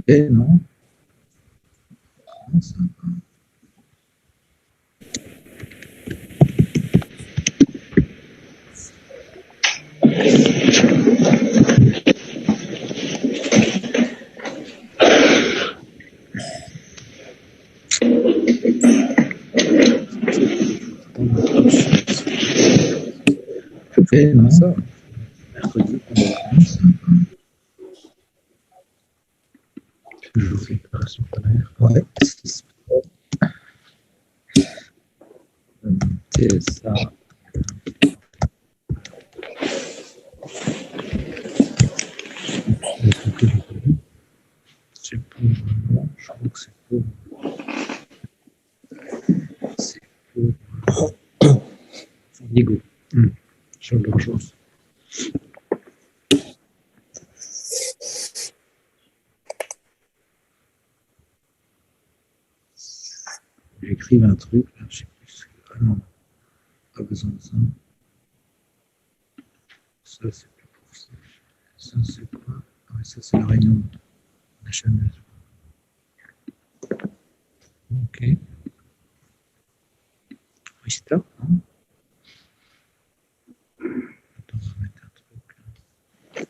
fait, non? Ça va. Fait, non? Ça. Mercredi, ça va. Toujours récupération pulmonaire. Ouais. C'est ça. C'est pour. Non, je crois que c'est pour. C'est pour. Rodrigo. Sur l'urgence. J'écrive un truc, là, je sais plus. Ah non, pas besoin de ça. Ça, c'est plus pour ça. Ça, c'est quoi? Ah oui, ça, c'est la réunion nationale. Ok. Restart, hein? Attends, on va mettre un truc là.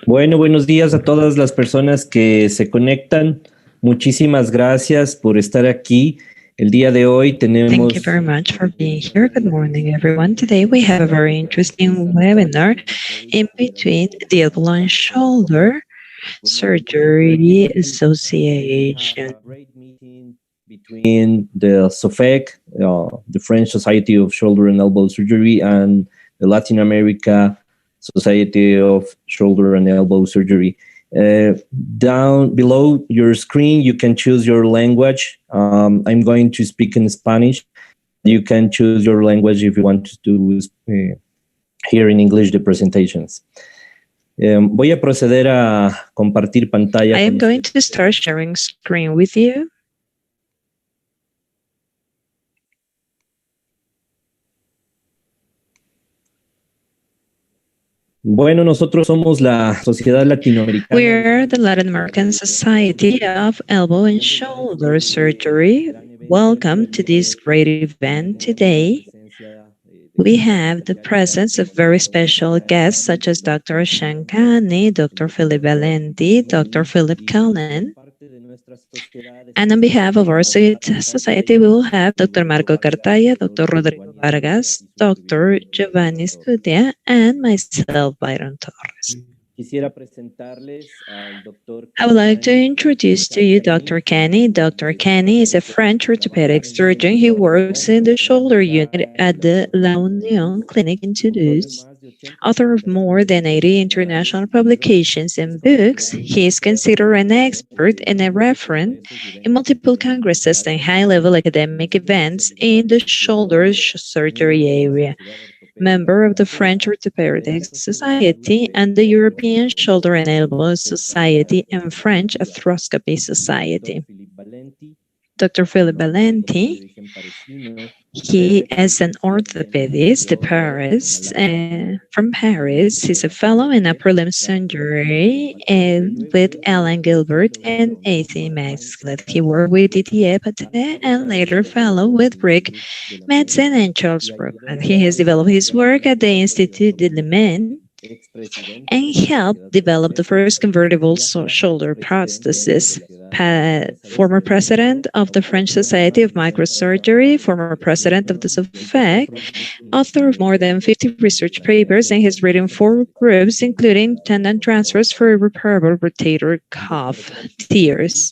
Bueno, buenos días a todas las personas que se conectan. Muchísimas gracias por estar aquí. El día de hoy tenemos... Thank you very much for being here. Good morning, everyone. Today we have a very interesting webinar in between the elbow and shoulder surgery association. Between the SOFEC, the French Society of Shoulder and Elbow Surgery, and the Latin America Society of Shoulder and Elbow Surgery. Down below your screen, you can choose your language. I'm going to speak in Spanish. You can choose your language if you want to hear in English the presentations. Voy a proceder a compartir pantalla. I am going to start sharing screen with you. Bueno, nosotros somos la Sociedad Latinoamericana. We're the Latin American Society of Elbow and Shoulder Surgery. Welcome to this great event today. We have the presence of very special guests such as Dr. Kany, Dr. Phillippe Valenti, Dr. Phillippe Collin. And on behalf of our society, we will have Dr. Marco Cartya, Dr. Rodrigo Vargas, Dr. Giovanni Escutia, and myself, Byron Torres. I would like to introduce to you Dr. Kany. Dr. Kany is a French orthopedic surgeon. He works in the shoulder unit at the La Union Clinic in Toulouse. Author of more than 80 international publications and books, he is considered an expert and a referent in multiple congresses and high-level academic events in the shoulder surgery area. Member of the French Orthopaedic Society and the European Shoulder and Elbow Society and French Arthroscopy Society. Dr. Phillippe Valenti, he is an orthopedist from Paris. He's a fellow in upper limb surgery with Alan Gilbert and A.C. Maxfield. He worked with Didier Patet and later fellow with Rick Madsen and Charles Brookman. He has developed his work at the Institut de Limen and helped develop the first convertible shoulder prosthesis. Former president of the French Society of Microsurgery, former president of the SOFEC, author of more than 50 research papers, and has written 4 books, including tendon transfers for repairable rotator cuff tears.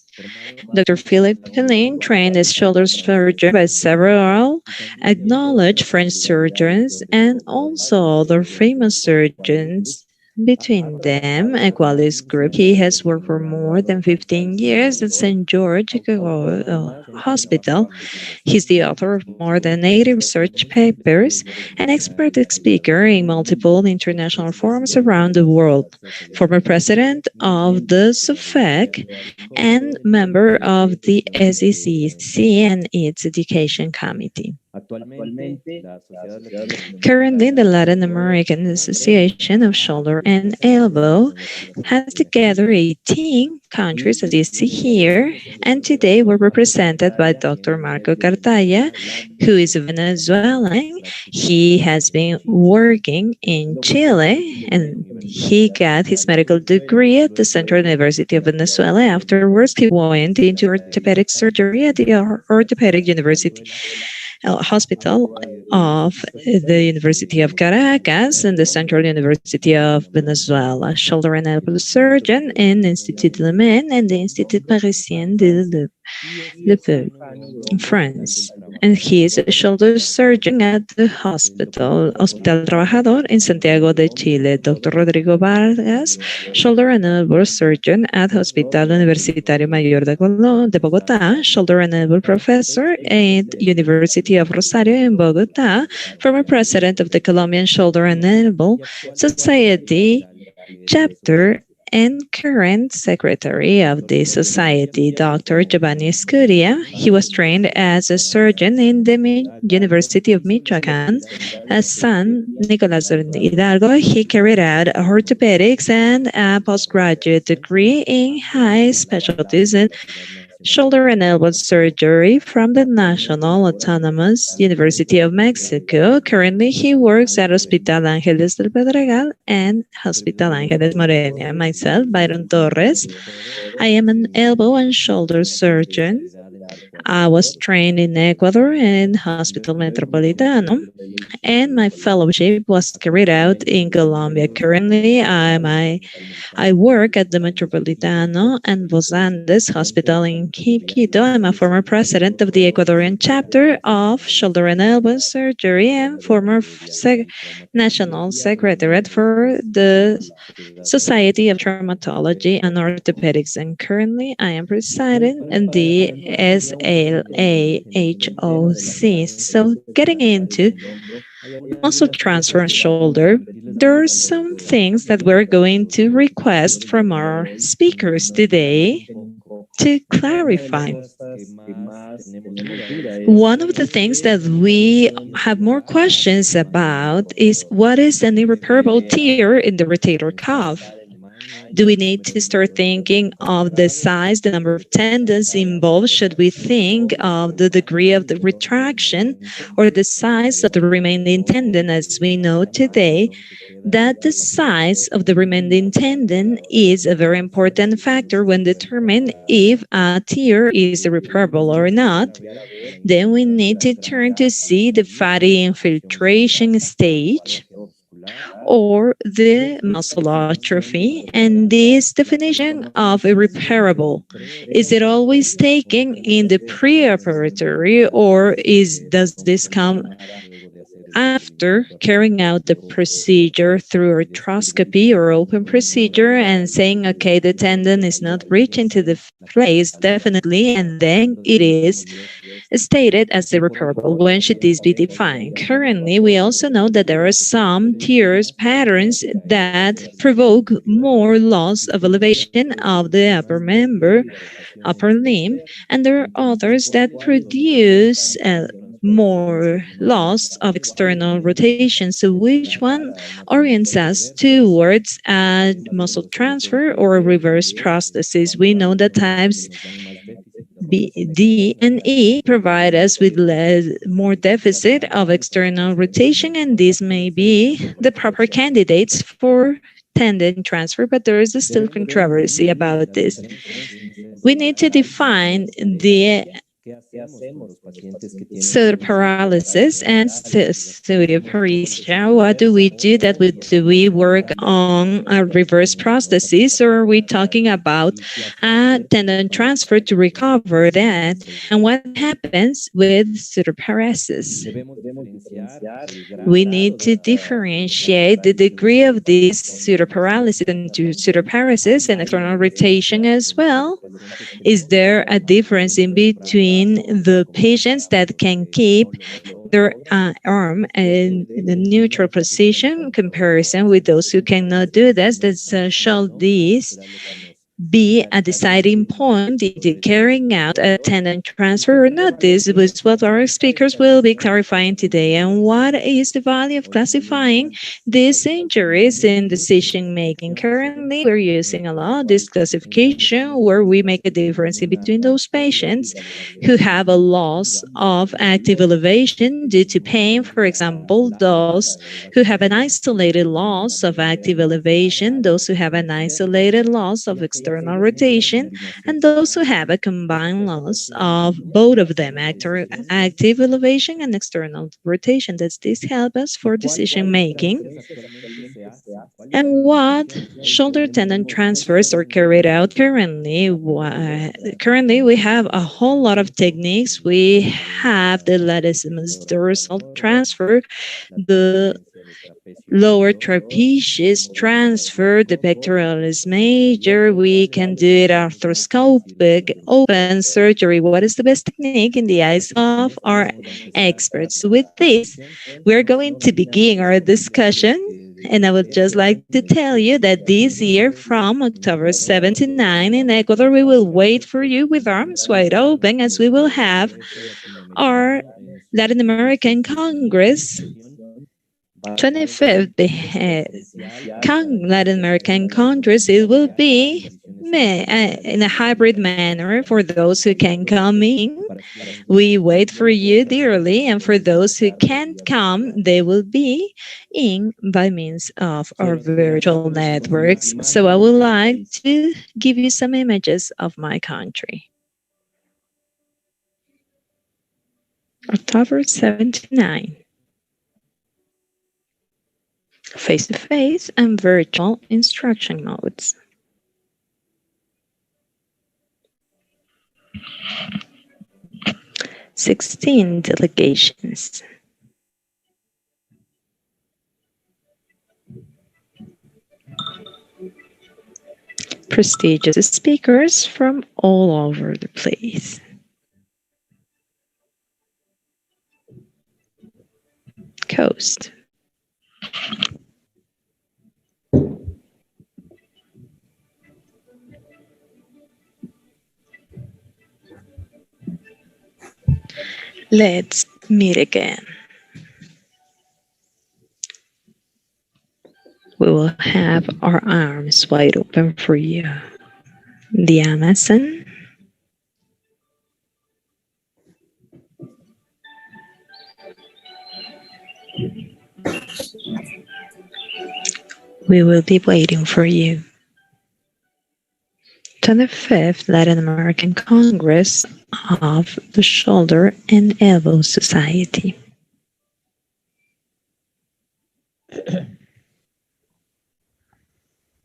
Dr. Phillippe Collin trained as shoulder surgeon by several acknowledged French surgeons and also other famous surgeons between them, a quality group. He has worked for more than 15 years at St. George Hospital. He's the author of more than 80 research papers, an expert speaker in multiple international forums around the world, former president of the SOFEC, and member of the SECC and its education committee. Currently, the Latin American Association of Shoulder and Elbow has together 18 countries, as you see here, and today we're represented by Dr. Marco Cartya, who is Venezuelan. He has been working in Chile and he got his medical degree at the Central University of Venezuela. Afterwards, he went into orthopedic surgery at the Orthopaedic University Hospital of the University of Caracas and the Central University of Venezuela, shoulder and elbow surgeon in Institut Le Main and the Institut Parisien de Le Peu in France. And he is a shoulder surgeon at the Hospital Trabajador in Santiago de Chile. Dr. Rodrigo Vargas, shoulder and elbow surgeon at Hospital Universitario Mayor de Bogotá, shoulder and elbow professor at University of Rosario in Bogotá, former president of the Colombian Shoulder and Elbow Society chapter and current secretary of the society, Dr. Giovanni Escutia. He was trained as a surgeon in the University of Michoacán. As son, Nicolas Hidalgo, he carried out orthopedics and a postgraduate degree in high specialties in shoulder and elbow surgery from the National Autonomous University of Mexico. Currently, he works at Hospital Ángeles del Pedregal and Hospital Ángeles Morelia. Myself, Byron Torres. I am an elbow and shoulder surgeon. I was trained in Ecuador in Hospital Metropolitano, and my fellowship was carried out in Colombia. Currently, I work at the Metropolitano and Los Andes Hospital in Quito. I'm a former president of the Ecuadorian chapter of shoulder and elbow surgery and former national secretariat for the Society of Traumatology and Orthopedics. And currently, I am presiding in the SLAHOC. So getting into muscle transfer and shoulder, there are some things that we're going to request from our speakers today to clarify. One of the things that we have more questions about is what is an irreparable tear in the rotator cuff? Do we need to start thinking of the size, the number of tendons involved? Should we think of the degree of the retraction or the size of the remaining tendon? As we know today, that the size of the remaining tendon is a very important factor when determining if a tear is irreparable or not. Then we need to turn to see the fatty infiltration stage or the muscle atrophy, and this definition of irreparable, is it always taken in the preoperatory or does this come after carrying out the procedure through arthroscopy or open procedure and saying, okay, the tendon is not reaching to the place definitely, and then it is stated as irreparable? When should this be defined? Currently, we also know that there are some tears patterns that provoke more loss of elevation of the upper member, upper limb, and there are others that produce more loss of external rotation. So which one orients us towards a muscle transfer or a reverse prosthesis? We know that types B, D, and E provide us with more deficit of external rotation, and these may be the proper candidates for tendon transfer, but there is still controversy about this. We need to define the shoulder paralysis and pseudoparesia. What do we do? Do we work on a reverse prosthesis, or are we talking about a tendon transfer to recover that? And what happens with pseudoparesis? We need to differentiate the degree of this pseudoparalysis into pseudoparesis and external rotation as well. Is there a difference in between the patients that can keep their arm in the neutral position comparison with those who cannot do this? Shall this be a deciding point into carrying out a tendon transfer or not? This is what our speakers will be clarifying today. And what is the value of classifying these injuries in decision making? Currently, we're using a lot this classification where we make a difference in between those patients who have a loss of active elevation due to pain, for example, those who have an isolated loss of active elevation, those who have an isolated loss of external rotation, and those who have a combined loss of both of them, active elevation and external rotation. Does this help us for decision making? And what shoulder tendon transfers are carried out currently? Currently, we have a whole lot of techniques. We have the latissimus dorsal transfer, the lower trapezius transfer, the pectoralis major. We can do it arthroscopic, open surgery. What is the best technique in the eyes of our experts? With this, we're going to begin our discussion. And I would just like to tell you that this year, from October 7 to 9 in Ecuador, we will wait for you with arms wide open, as we will have our Latin American Congress, 25th Latin American Congress. It will be in a hybrid manner for those who can come in. We wait for you dearly, and for those who can't come, they will be in by means of our virtual networks. So I would like to give you some images of my country. October 79. Face-to-face and virtual instruction modes. Sixteen delegations. Prestigious speakers from all over the place. Coast. Let's meet again. We will have our arms wide open for you. The Amazon. We will be waiting for you. 25th Latin American Congress of the Shoulder and Elbow Society.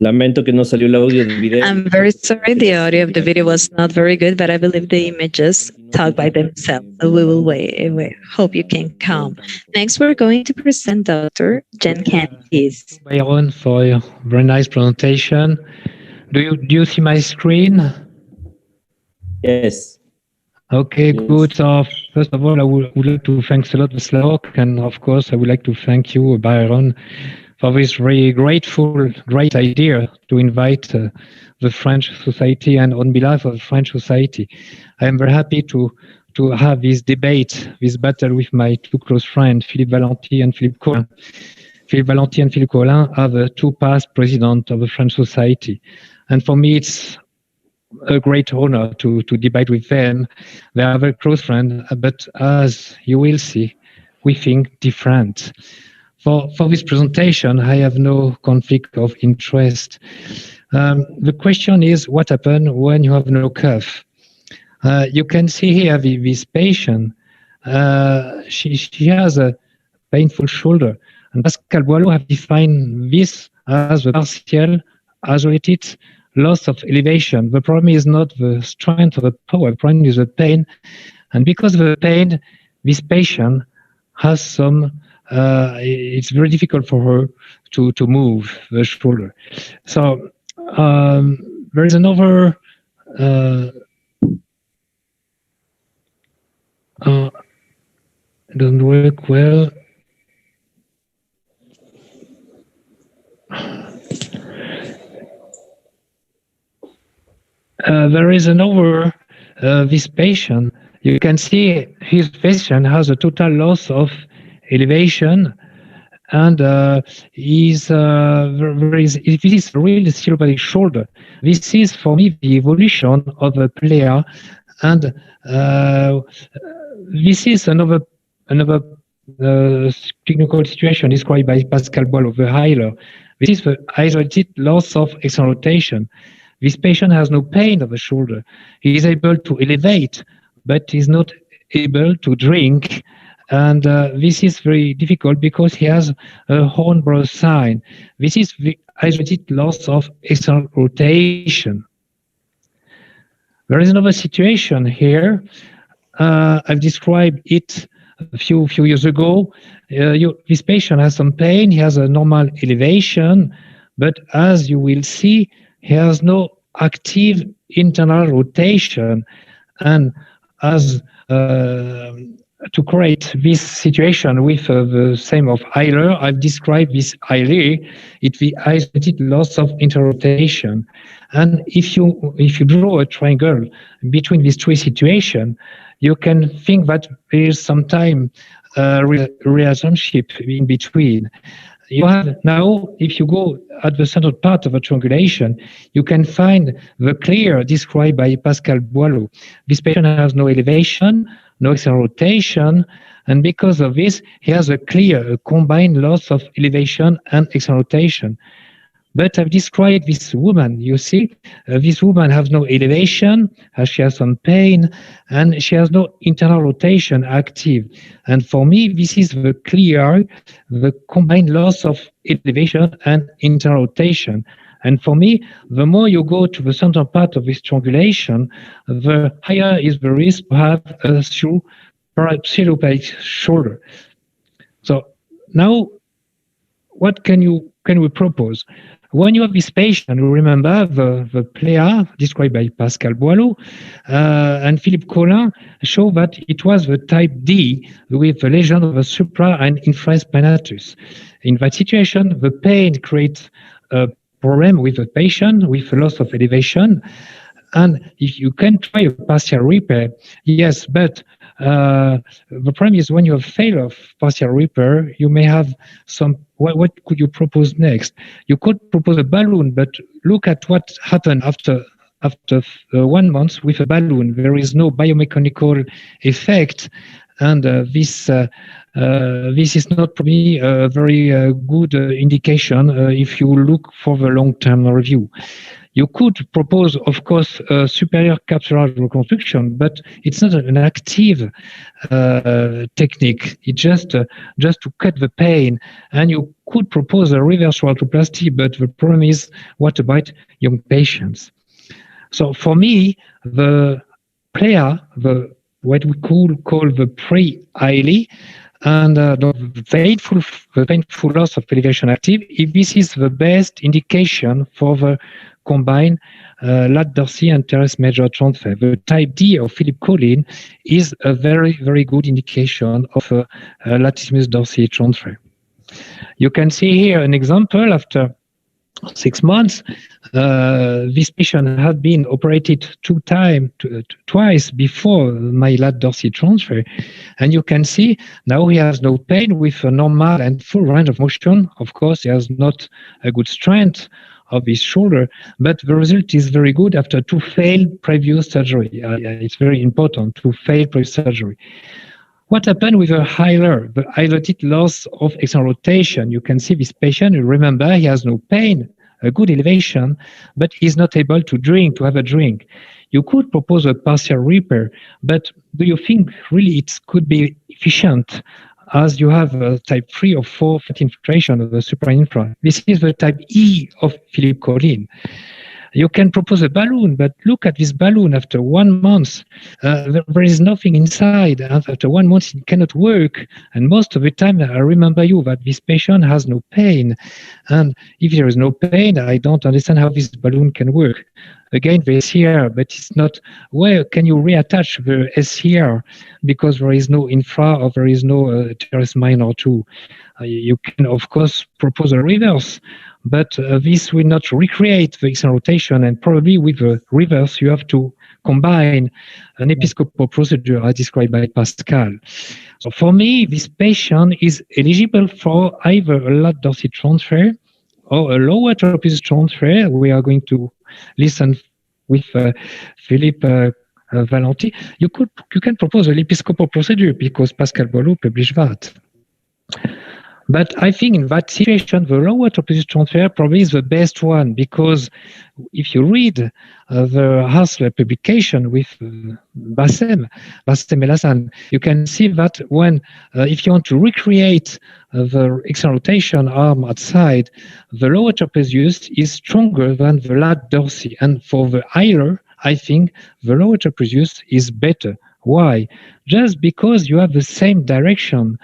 Lamento que no salió el audio del video. I'm very sorry, the audio of the video was not very good, but I believe the images talk by themselves. So we will wait. Hope you can come. Next, we're going to present Dr. Jen Kany. Byron, for a very nice presentation. Do you see my screen? Yes. Okay, yes. Good. So first of all, I would like to thank a lot the SLAHOC, and of course, I would like to thank you, Byron, for this very great idea to invite the French Society, and on behalf of the French Society, I am very happy to have this debate, this battle with my two close friends, Philippe Valenti and Philippe Collin. Philippe Valenti and Philippe Collin are the two past presidents of the French Society. And for me, it's a great honor to debate with them. They are very close friends, but as you will see, we think different. For this presentation, I have no conflict of interest. The question is, what happens when you have no cuff? You can see here this patient. She has a painful shoulder. And Pascal Boileau have defined this as a partial isolated loss of elevation. The problem is not the strength of the power, the problem is the pain. And because of the pain, this patient has some, it's very difficult for her to move the shoulder. So there is another it doesn't work well. There is another, this patient, you can see his patient has a total loss of elevation, and this is really cerebral shoulder. This is for me the evolution of a player, and this is another clinical situation described by Pascal Boileau, the Heiler. This is the isolated loss of external rotation. This patient has no pain of the shoulder. He is able to elevate, but is not able to drink. And this is very difficult because he has a Hombro sign. This is the isolated loss of external rotation. There is another situation here. I've described it a few years ago. This patient has some pain. He has a normal elevation, but as you will see, he has no active internal rotation. And as to create this situation with the same of Eiler, I've described this Eiler, it's the isolated loss of interrotation. And if you draw a triangle between these three situations, you can think that there is some time relationship in between. You have now, if you go at the central part of a triangulation, you can find the clear described by Pascal Boileau. This patient has no elevation, no external rotation, and because of this, he has a clear combined loss of elevation and external rotation. But I've described this woman. You see, this woman has no elevation, she has some pain, and she has no internal rotation active. And for me, this is the clear, the combined loss of elevation and internal rotation. And for me, the more you go to the central part of this triangulation, the higher is the risk to have a cerebral shoulder. So now, what can we propose? When you have this patient, you remember the player described by Pascal Boileau and Phillippe Collin show that it was the type D with the lesion of the supra and infraspinatus. In that situation, the pain creates a problem with the patient with loss of elevation. And if you can try a partial repair, yes, but the problem is when you have failure of partial repair, you may have some. What could you propose next? You could propose a balloon, but look at what happened after 1 month with a balloon. There is no biomechanical effect, and this is not probably a very good indication if you look for the long-term review. You could propose, of course, a superior capsular reconstruction, but it's not an active technique. It's just to cut the pain. And you could propose a reverse arthroplasty, but the problem is, what about young patients? So for me, the player, what we could call the pre-Eiley, and the painful loss of elevation active, if this is the best indication for the combined lat dorsal and teres major transfer. The type D of Phillippe Collin is a very, very good indication of a latissimus dorsi transfer. You can see here an example after 6 months. This patient had been operated twice before my lat dorsal transfer, and you can see now he has no pain with a normal and full range of motion. Of course, he has not a good strength of his shoulder, but the result is very good after 2 failed previous surgery. It's very important to fail previous surgery. What happened with a Heiler, the isolated loss of external rotation? You can see this patient, you remember, he has no pain a good elevation, but is not able to have a drink. You could propose a partial repair, but do you think really it could be efficient as you have a type 3 or 4 fat infiltration of the supra-infra? This is the type E of Phillippe Collin. You can propose a balloon, but look at this balloon after 1 month. There is nothing inside. After 1 month, it cannot work. And most of the time, I remember you that this patient has no pain. And if there is no pain, I don't understand how this balloon can work. Again, the SCR, but it's not, where can you reattach the SCR because there is no infra or there is no teres minor 2. You can, of course, propose a reverse, but this will not recreate the external rotation, and probably with the reverse, you have to combine an episcopal procedure as described by Pascal. So for me, this patient is eligible for either a lat dorsal transfer or a lower trapezius transfer. We are going to listen with Phillippe Valenti. You can propose an episcopal procedure because Pascal Bolo published that. But I think in that situation, the lower trapezius transfer probably is the best one, because if you read the Hassler publication with Bassem El Hassan, you can see that when, if you want to recreate the external rotation arm outside, the lower trapezius is stronger than the lat dorsi. And for the Eiler, I think the lower trapezius is better. Why? Just because you have the same direction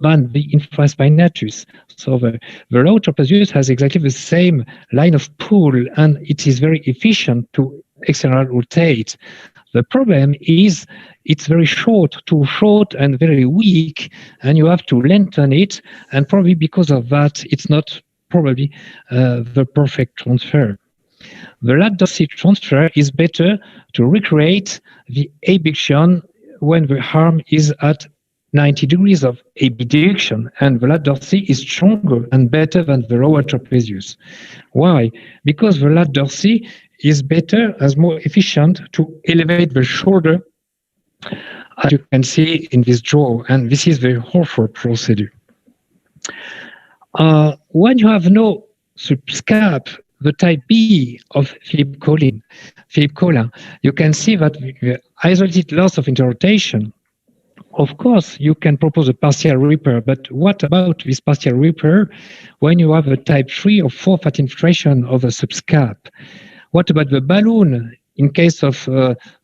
than the infraspinatus. So the lower trapezius has exactly the same line of pull, and it is very efficient to external rotate. The problem is it's very short, too short and very weak, and you have to lengthen it, and probably because of that, it's not probably the perfect transfer. The lat dorsal transfer is better to recreate the abduction when the arm is at 90 degrees of abduction, and the lat dorsi is stronger and better than the lower trapezius. Why? Because the lat dorsi is better, as more efficient to elevate the shoulder, as you can see in this draw, and this is the Horford procedure. When you have no subscap, the type B of Phillippe Collin, you can see that the isolated loss of interrotation. Of course, you can propose a partial repair, but what about this partial repair when you have a type 3 or 4 fat infiltration of a subscap? What about the balloon? In case of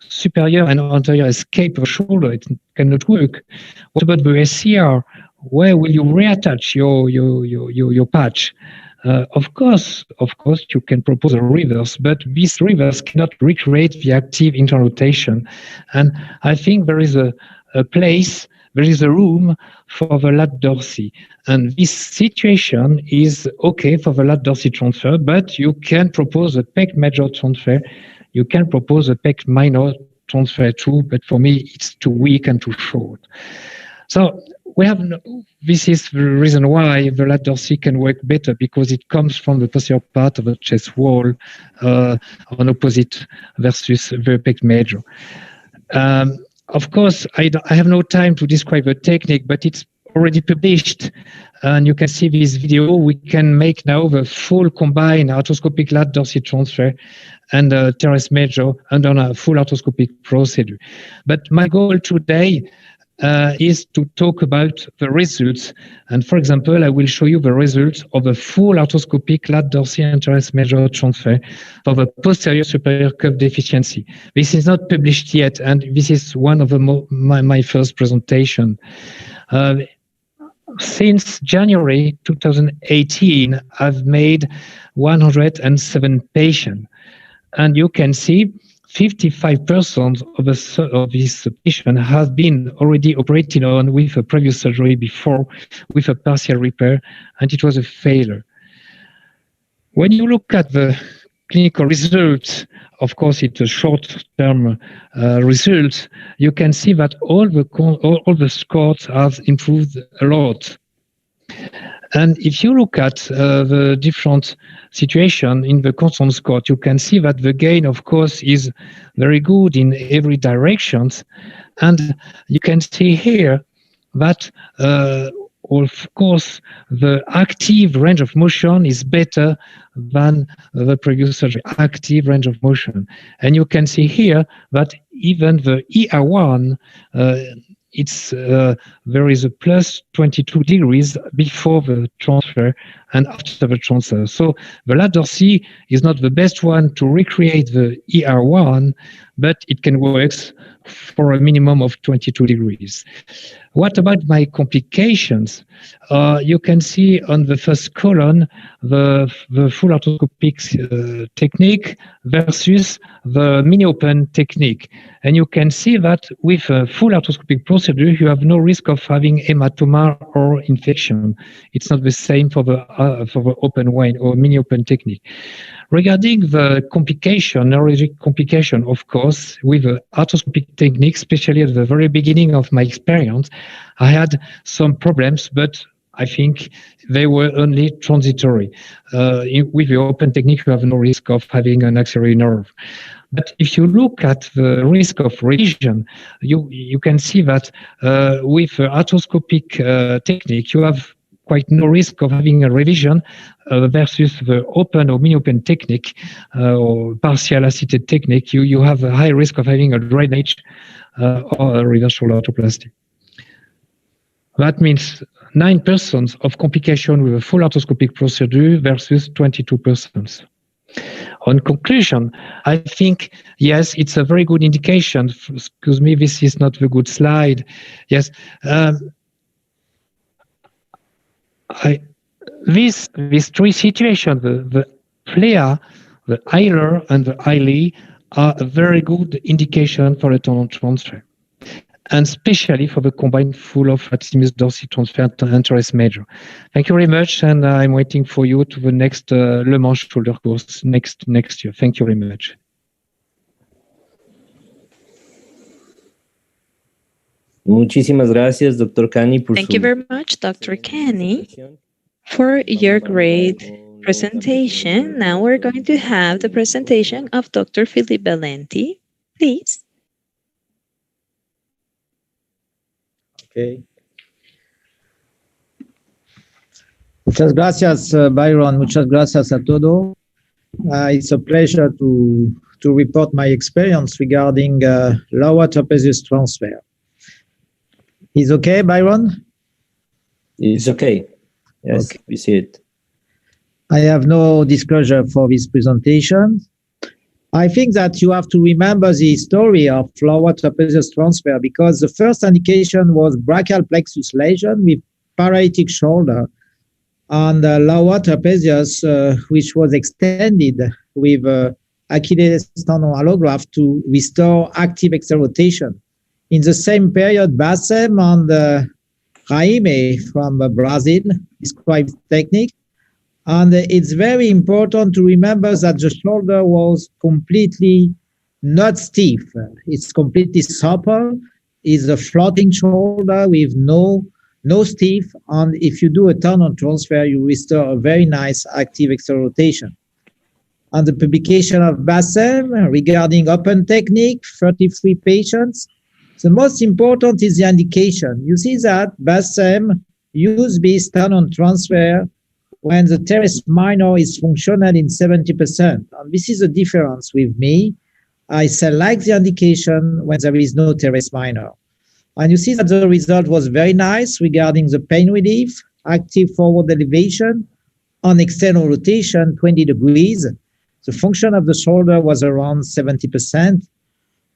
superior and anterior escape of the shoulder, it cannot work. What about the SCR? Where will you reattach your patch? Of course, you can propose a reverse, but this reverse cannot recreate the active internal rotation. And I think there is a place, there is a room for the lat dorsi. And this situation is okay for the lat dorsi transfer, but you can propose a pec major transfer. You can propose a pec minor transfer too, but for me, it's too weak and too short. So we have this is the reason why the lat dorsi can work better, because it comes from the posterior part of the chest wall on opposite versus the pec major. Of course, I have no time to describe the technique, but it's already published, and you can see this video. We can make now the full combined arthroscopic lat dorsal transfer and teres major under a full arthroscopic procedure. But my goal today is to talk about the results. And for example, I will show you the results of a full arthroscopic lat dorsal and teres major transfer for the posterior superior cuff deficiency. This is not published yet, and this is one of my first presentation. Since January 2018, I've made 107 patients, and you can see 55% of these patients have been already operated on with a previous surgery before, with a partial repair, and it was a failure. When you look at the clinical results, of course, it's a short-term result. You can see that all the scores have improved a lot. And if you look at the different situation in the constant score, you can see that the gain, of course, is very good in every direction. And you can see here that of course, the active range of motion is better than the previous surgery, active range of motion. And you can see here that even the ER1, there is a plus 22 degrees before the transfer and after the transfer. So the ladder C is not the best one to recreate the ER1, but it can work for a minimum of 22 degrees. What about my complications? You can see on the first column the full arthroscopic technique versus the mini-open technique. And you can see that with a full arthroscopic procedure, you have no risk of having hematoma or infection. It's not the same for the open vein or mini-open technique. Regarding the complication, neurologic complication, of course, with the arthroscopic technique, especially at the very beginning of my experience, I had some problems, but I think they were only transitory. With the open technique, you have no risk of having an axillary nerve. But if you look at the risk of revision, you can see that with arthroscopic technique, you have quite no risk of having a revision versus the open or mini-open technique or partial assisted technique. You have a high risk of having a drainage or a reverse shoulder arthroplasty. That means 9% of complication with a full arthroscopic procedure versus 22%. On conclusion, I think, yes, it's a very good indication. Excuse me, this is not a good slide. Yes. These three situations, the flare, the hilar, and the hili, are a very good indication for a tendon transfer, and especially for the combined full of latissimus dorsi transfer and teres major. Thank you very much, and I'm waiting for you to the next Le Mans shoulder course next year. Thank you very much. Muchísimas gracias, Dr. Kany. Thank you very much, Dr. Kany, for your great presentation. Now we're going to have the presentation of Dr. Phillippe Valenti. Please. Okay. Muchas gracias, Byron. Muchas gracias a todos. It's a pleasure to report my experience regarding lower trapezius transfer. Is okay, Byron? It's okay. Yes, okay. We see it. I have no disclosure for this presentation. I think that you have to remember the story of lower trapezius transfer because the first indication was brachial plexus lesion with paralytic shoulder and lower trapezius, which was extended with Achilles tendon allograft to restore active external rotation. In the same period, Bassem and Jaime from Brazil described technique. And it's very important to remember that the shoulder was completely not stiff. It's completely supple. It's a floating shoulder with no stiff. And if you do a tendon transfer, you restore a very nice active external rotation. And the publication of Bassem regarding open technique, 33 patients. The most important is the indication. You see that Bassem used this tendon transfer when the teres minor is functional in 70%. And this is the difference with me. I select the indication when there is no teres minor. And you see that the result was very nice regarding the pain relief, active forward elevation, on external rotation, 20 degrees. The function of the shoulder was around 70%.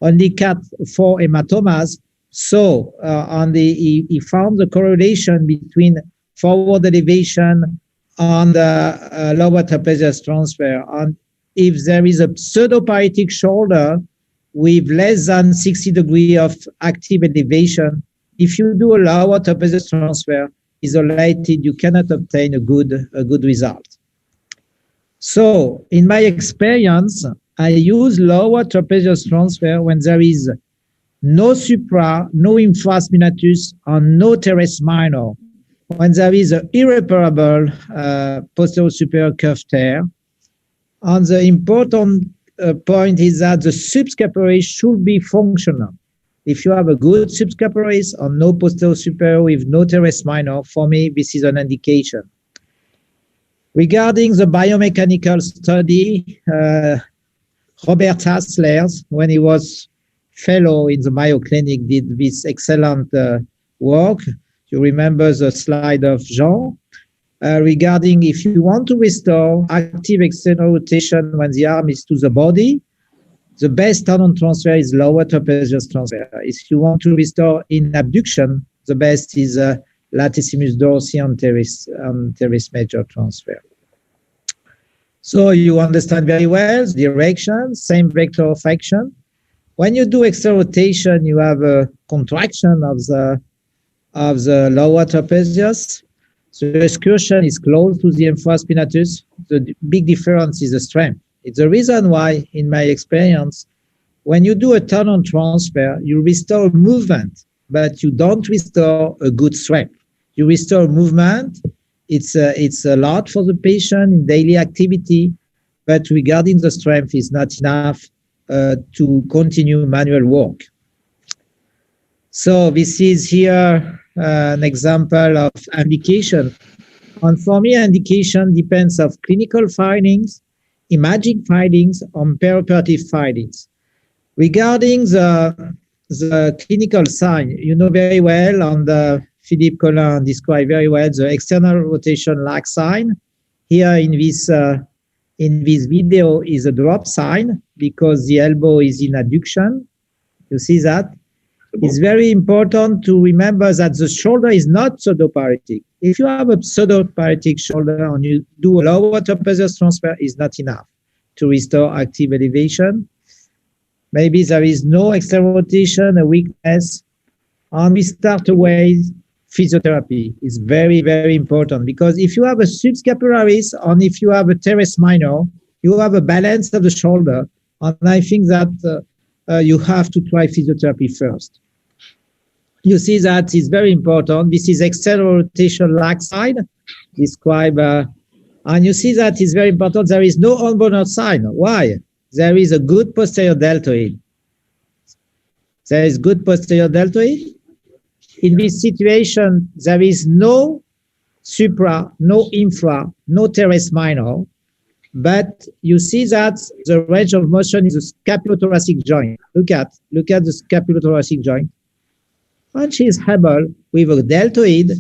Only cut 4 hematomas. So he found the correlation between forward elevation and lower trapezius transfer. And if there is a pseudoparalytic shoulder with less than 60 degrees of active elevation, if you do a lower trapezius transfer isolated, you cannot obtain a good result. So in my experience, I use lower trapezius transfer when there is no supra, no infraspinatus, and no teres minor. When there is an irreparable posterior superior curve tear. And the important point is that the subscapularis should be functional. If you have a good subscapularis or no posterior superior with no teres minor, for me, this is an indication. Regarding the biomechanical study, Robert Haslers, when he was fellow in the Mayo Clinic, did this excellent work. You remember the slide of Jean regarding if you want to restore active external rotation when the arm is to the body, the best tendon transfer is lower trapezius transfer. If you want to restore in abduction, the best is latissimus dorsi and teres major transfer. So you understand very well the direction, same vector of action. When you do external rotation, you have a contraction of the lower trapezius. The excursion is close to the infraspinatus. The big difference is the strength. It's the reason why, in my experience, when you do a tendon transfer, you restore movement, but you don't restore a good strength. You restore movement. It's a lot for the patient in daily activity, but regarding the strength, is not enough to continue manual work. So this is here an example of indication. And for me, indication depends of clinical findings, imaging findings, and perioperative findings. Regarding the clinical sign, you know very well, and Phillippe Collin described very well the external rotation lag sign. Here in this video is a drop sign because the elbow is in adduction. You see that? It's very important to remember that the shoulder is not pseudoparetic. If you have a pseudoparetic shoulder and you do a lower trapezius transfer, is not enough to restore active elevation. Maybe there is no external rotation, a weakness, and we start away. Physiotherapy is very, very important because if you have a subscapularis and if you have a teres minor, you have a balance of the shoulder, and I think that you have to try physiotherapy first. You see that is very important. This is external rotation lag side described, and you see that is very important. There is no on-board sign. Why? There is a good posterior deltoid. There is good posterior deltoid. In this situation, there is no supra, no infra, no teres minor, but you see that the range of motion is the scapulothoracic joint. Look at the scapulothoracic joint. And she is able, with a deltoid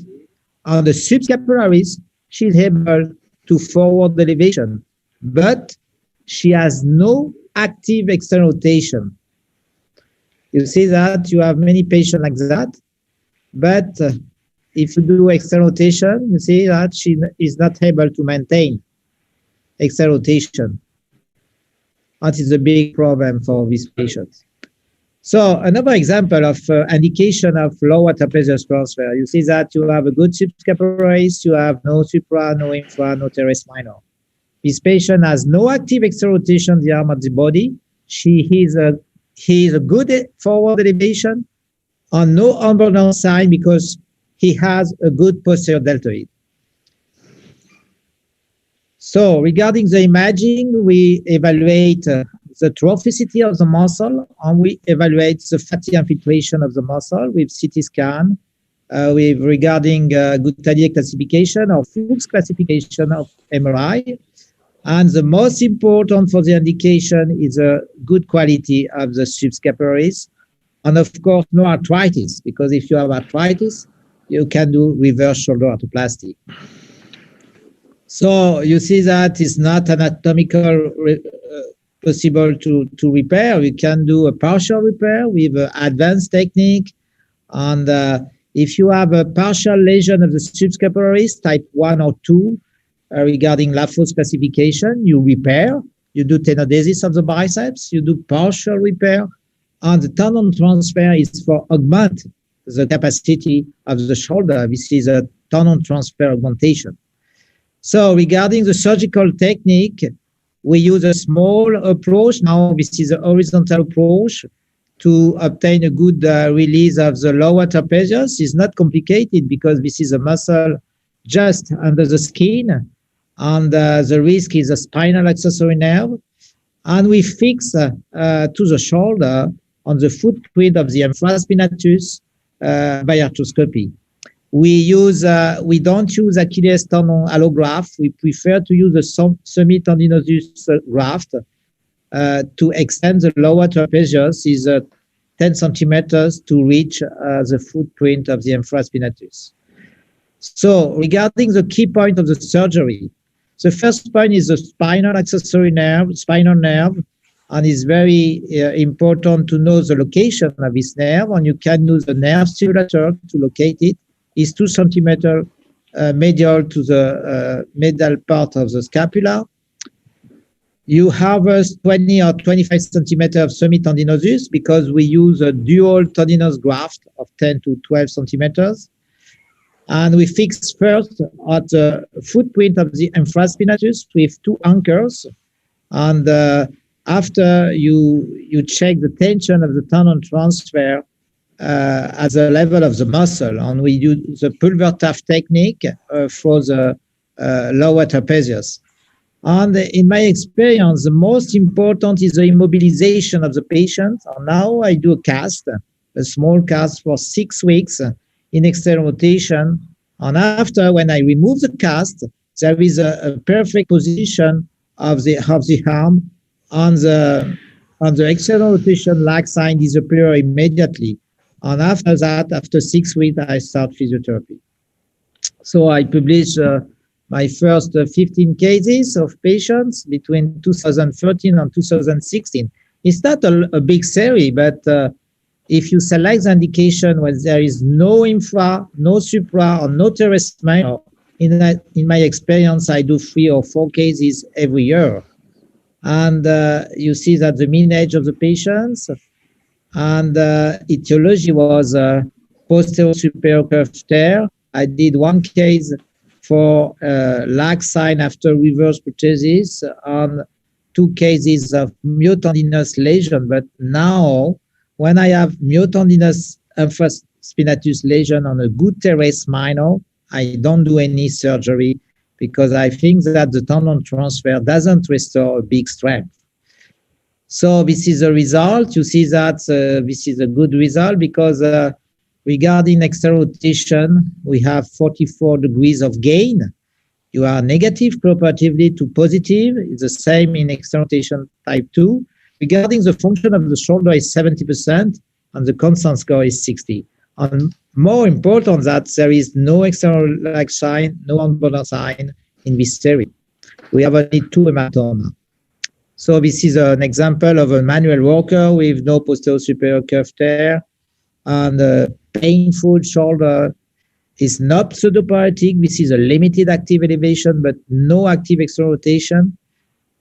on the subscapularis, she is able to forward elevation, but she has no active external rotation. You see that you have many patients like that, but if you do external rotation, you see that she is not able to maintain external rotation. That is a big problem for these patients. So another example of indication of lower trapezius transfer, you see that you have a good subscapularis, you have no supra, no infra, no teres minor. This patient has no active external rotation of the arm of the body. He is a good forward elevation and no on-board sign because he has a good posterior deltoid. So regarding the imaging, we evaluate the trophicity of the muscle, and we evaluate the fatty infiltration of the muscle with CT scan, with regarding Guttadier classification or Fuchs classification of MRI. And the most important for the indication is a good quality of the subscapularis. And of course, no arthritis, because if you have arthritis, you can do reverse shoulder arthroplasty. So you see that it's not anatomical possible to repair. We can do a partial repair with advanced technique. And if you have a partial lesion of the subscapularis, type 1 or 2, regarding Lafosse classification, you repair, you do tenodesis of the biceps, you do partial repair, and the tendon transfer is for augment the capacity of the shoulder. This is a tendon transfer augmentation. So regarding the surgical technique, we use a small approach. Now this is a horizontal approach to obtain a good release of the lower trapezius. It's not complicated because this is a muscle just under the skin, and the risk is a spinal accessory nerve. And we fix to the shoulder on the footprint of the infraspinatus by arthroscopy. We don't use Achilles tendon allograft. We prefer to use the semitendinosus graft to extend the lower trapezius is 10 centimeters to reach the footprint of the infraspinatus. So regarding the key point of the surgery, the first point is the spinal accessory nerve, spinal nerve, and it's very important to know the location of this nerve, and you can use the nerve stimulator to locate it. It's 2 centimeters medial to the medial part of the scapula. You harvest 20 or 25 centimeters of semitendinosus because we use a dual tendinous graft of 10 to 12 centimeters. And we fix first at the footprint of the infraspinatus with 2 anchors. And after you check the tension of the tendon transfer at the level of the muscle, and we use the pulver TAF technique for the lower trapezius. And in my experience, the most important is the immobilization of the patient. And now I do a cast, a small cast for 6 weeks in external rotation. And after, when I remove the cast, there is a perfect position of the arm on the external rotation. Lag sign disappear immediately. And after that, after 6 weeks, I start physiotherapy. So I published my first 15 cases of patients between 2013 and 2016. It's not a big series, but if you select the indication when there is no infra, no supra, or no teres minor, in my experience, I do 3 or 4 cases every year. And you see that the mean age of the patients and etiology was posterior superior curve tear. I did 1 case for lag sign after reverse prosthesis and 2 cases of myotendinous lesion. But now, when I have myotendinous infraspinatus lesion on a good teres minor, I don't do any surgery because I think that the tendon transfer doesn't restore a big strength. So this is a result. You see that this is a good result because regarding external rotation, we have 44 degrees of gain. You are negative cooperatively to positive. It's the same in external rotation type 2. Regarding the function of the shoulder is 70% and the constant score is 60. And more important that there is no external lag sign, no on-border sign in this series. We have only 2 hematoma. So this is an example of a manual worker with no posterior superior curve tear and a painful shoulder. Is not pseudoparetic. This is a limited active elevation, but no active external rotation,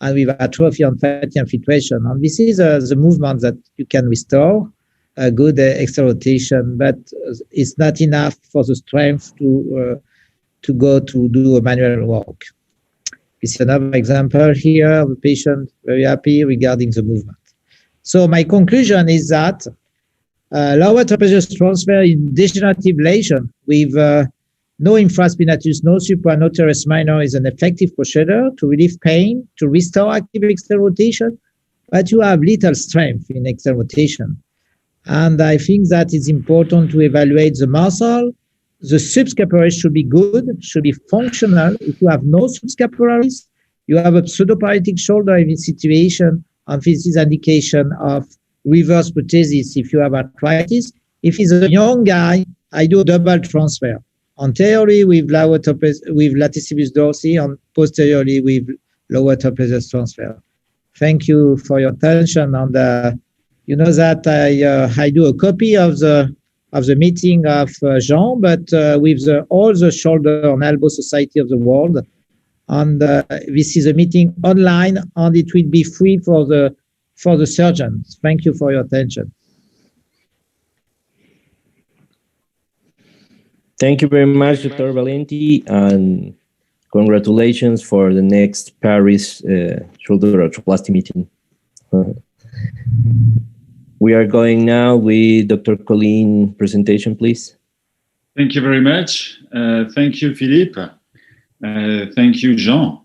and with atrophy and fatty infiltration. And this is the movement that you can restore, a good external rotation, but it's not enough for the strength to go to do a manual work. This is another example here of a patient very happy regarding the movement. So my conclusion is that lower trapezius transfer in degenerative lesion with no infraspinatus, no supra, no teres minor is an effective procedure to relieve pain, to restore active external rotation, but you have little strength in external rotation. And I think that it's important to evaluate the muscle. The subscapularis should be good, should be functional. If you have no subscapularis, you have a pseudoparetic shoulder in this situation, and this is indication of reverse prosthesis if you have arthritis. If he's a young guy, I do a double transfer. Anteriorly with latissimus dorsi and posteriorly with lower trapezius transfer. Thank you for your attention. And you know that I do a copy of the meeting of Jean, but with all the shoulder and elbow society of the world. And this is a meeting online, and it will be free for the surgeons. Thank you for your attention. Thank you very much, Dr. Valenti, and congratulations for the next Paris shoulder arthroplasty meeting. We are going now with Dr. Collin presentation, please. Thank you very much. Thank you, Phillippe. Thank you, Jean.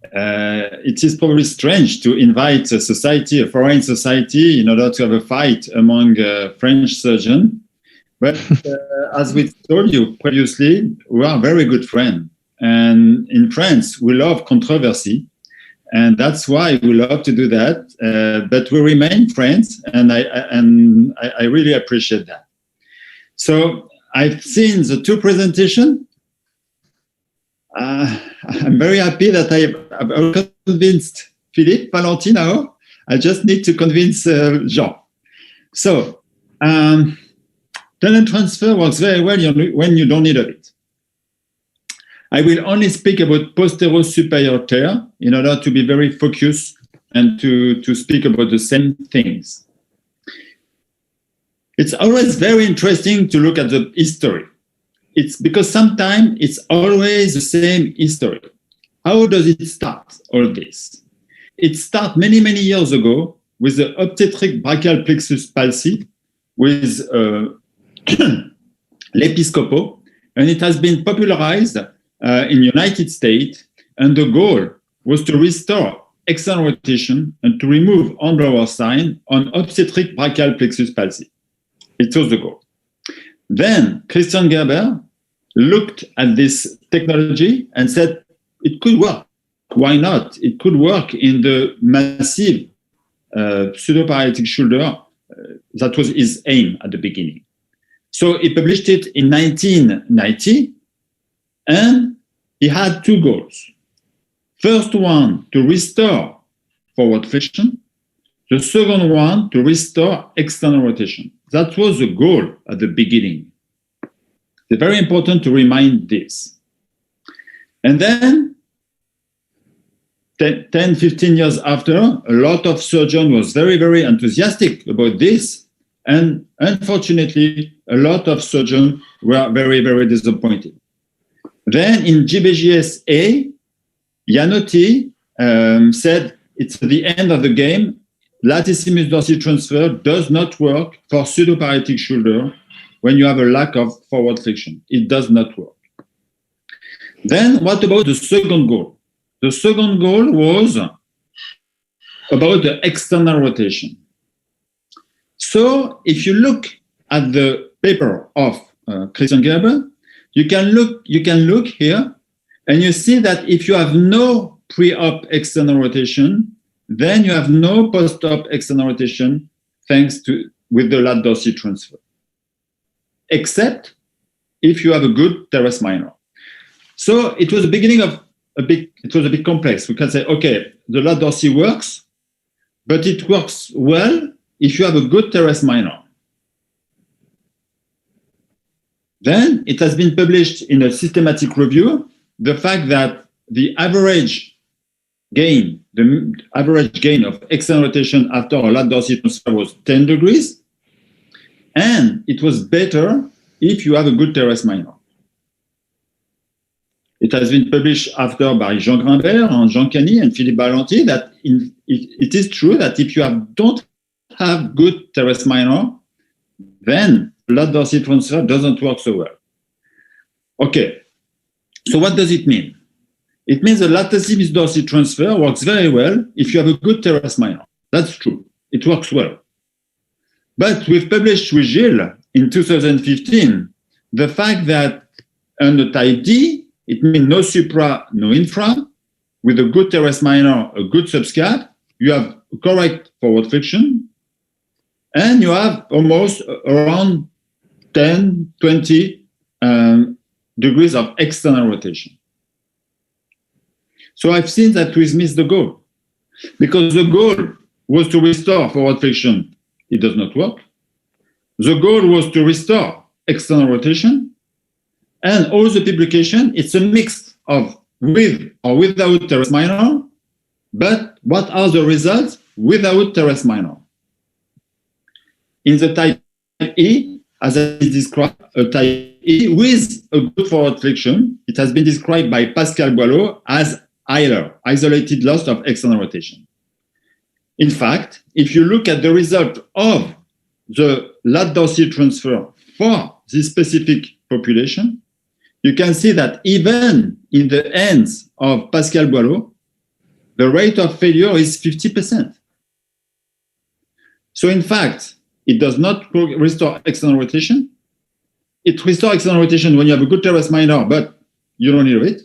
it is probably strange to invite a society, a foreign society, in order to have a fight among French surgeons. But as we told you previously, we are very good friends. And in France, we love controversy. And that's why we love to do that. But we remain friends, and I really appreciate that. So I've seen the two presentations. I'm very happy that I've convinced Phillippe, Valenti now. I just need to convince Jean. So, talent transfer works very well when you don't need it. I will only speak about posterior-superior tear in order to be very focused and to speak about the same things. It's always very interesting to look at the history. It's because sometimes it's always the same history. How does it start, all this? It started many, many years ago with the obstetric brachial plexus palsy with L'Episcopo, and it has been popularized in the United States, and the goal was to restore external rotation and to remove Hombro sign on obstetric brachial plexus palsy. It was the goal. Then Christian Gerber looked at this technology and said, it could work. Why not? It could work in the massive pseudoparietic shoulder. That was his aim at the beginning. So he published it in 1990, and he had two goals. First one, to restore forward flexion. The second one, to restore external rotation. That was the goal at the beginning. It's very important to remind this. And then, 10, 15 years after, a lot of surgeons was very, very enthusiastic about this. And unfortunately, a lot of surgeons were very, very disappointed. Then in GBGS-A, Janotti said it's the end of the game. Latissimus dorsi transfer does not work for pseudoparietic shoulder when you have a lack of forward flexion. It does not work. Then what about the second goal? The second goal was about the external rotation. So if you look at the paper of Christian Gerber, you can look here, and you see that if you have no pre-op external rotation, then you have no post-op external rotation with the lat dorsi transfer, except if you have a good teres minor. So it was the beginning of it was a bit complex. We can say, okay, the lat dorsi works, but it works well if you have a good teres minor. Then it has been published in a systematic review, the fact that the average gain of external rotation after a lat dorsi transfer was 10 degrees, and it was better if you have a good teres minor. It has been published after by Jean Grimbert and Jean Kany and Phillippe Valenti that it is true that if you don't have good teres minor, then lat dorsi transfer doesn't work so well. Okay, so what does it mean? It means the latissimus dorsi transfer works very well if you have a good teres minor. That's true. It works well. But we've published with Gilles in 2015 the fact that under type D, it means no supra, no infra, with a good teres minor, a good subscap, you have correct forward flexion, and you have almost around 10, 20 degrees of external rotation. So I've seen that we've missed the goal. Because the goal was to restore forward flexion. It does not work. The goal was to restore external rotation. And all the publication, it's a mix of with or without teres minor. But what are the results without teres minor? In the type E, as I described, a type E with a good forward flexion, it has been described by Pascal Boileau as ILR, isolated loss of external rotation. In fact, if you look at the result of the lat dorsi transfer for this specific population, you can see that even in the hands of Pascal Boileau, the rate of failure is 50%. So in fact, it does not restore external rotation. It restores external rotation when you have a good teres minor, but you don't need it.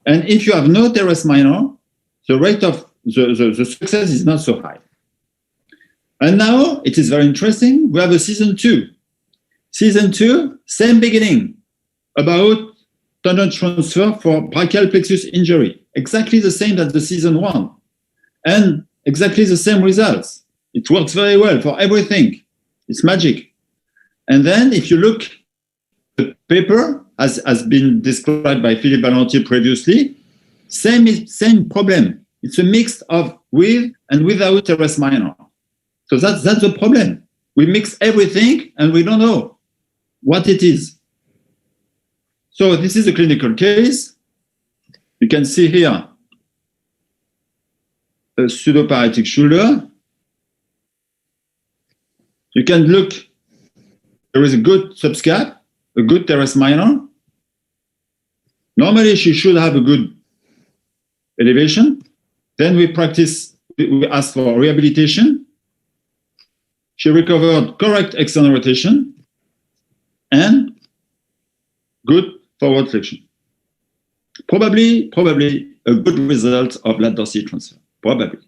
And if you have no teres minor, the rate of the success is not so high. And now it is very interesting. We have a season 2. Season 2, same beginning, about tendon transfer for brachial plexus injury. Exactly the same as the season 1. And exactly the same results. It works very well for everything. It's magic. And then if you look, the paper has been described by Phillippe Valenti previously, same problem. It's a mix of with and without teres minor. So that's the problem. We mix everything and we don't know what it is. So this is a clinical case. You can see here a pseudoparietic shoulder. You can look, there is a good subscap, a good teres minor. Normally she should have a good elevation. Then we ask for rehabilitation. She recovered correct external rotation and good forward flexion. Probably a good result of lat dorsal transfer, probably.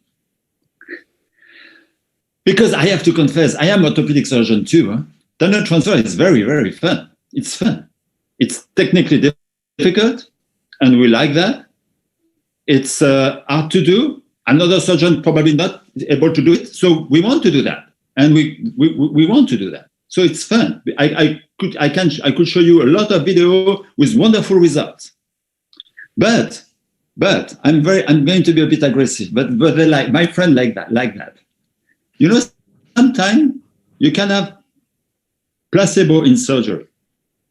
Because I have to confess, I am an orthopedic surgeon too. Tendon transfer is very, very fun. It's fun. It's technically difficult, and we like that. It's hard to do. Another surgeon probably not able to do it. So we want to do that. And we want to do that. So it's fun. I could show you a lot of video with wonderful results. But I'm going to be a bit aggressive. But they like my friend like that. You know, sometimes you can have placebo in surgery.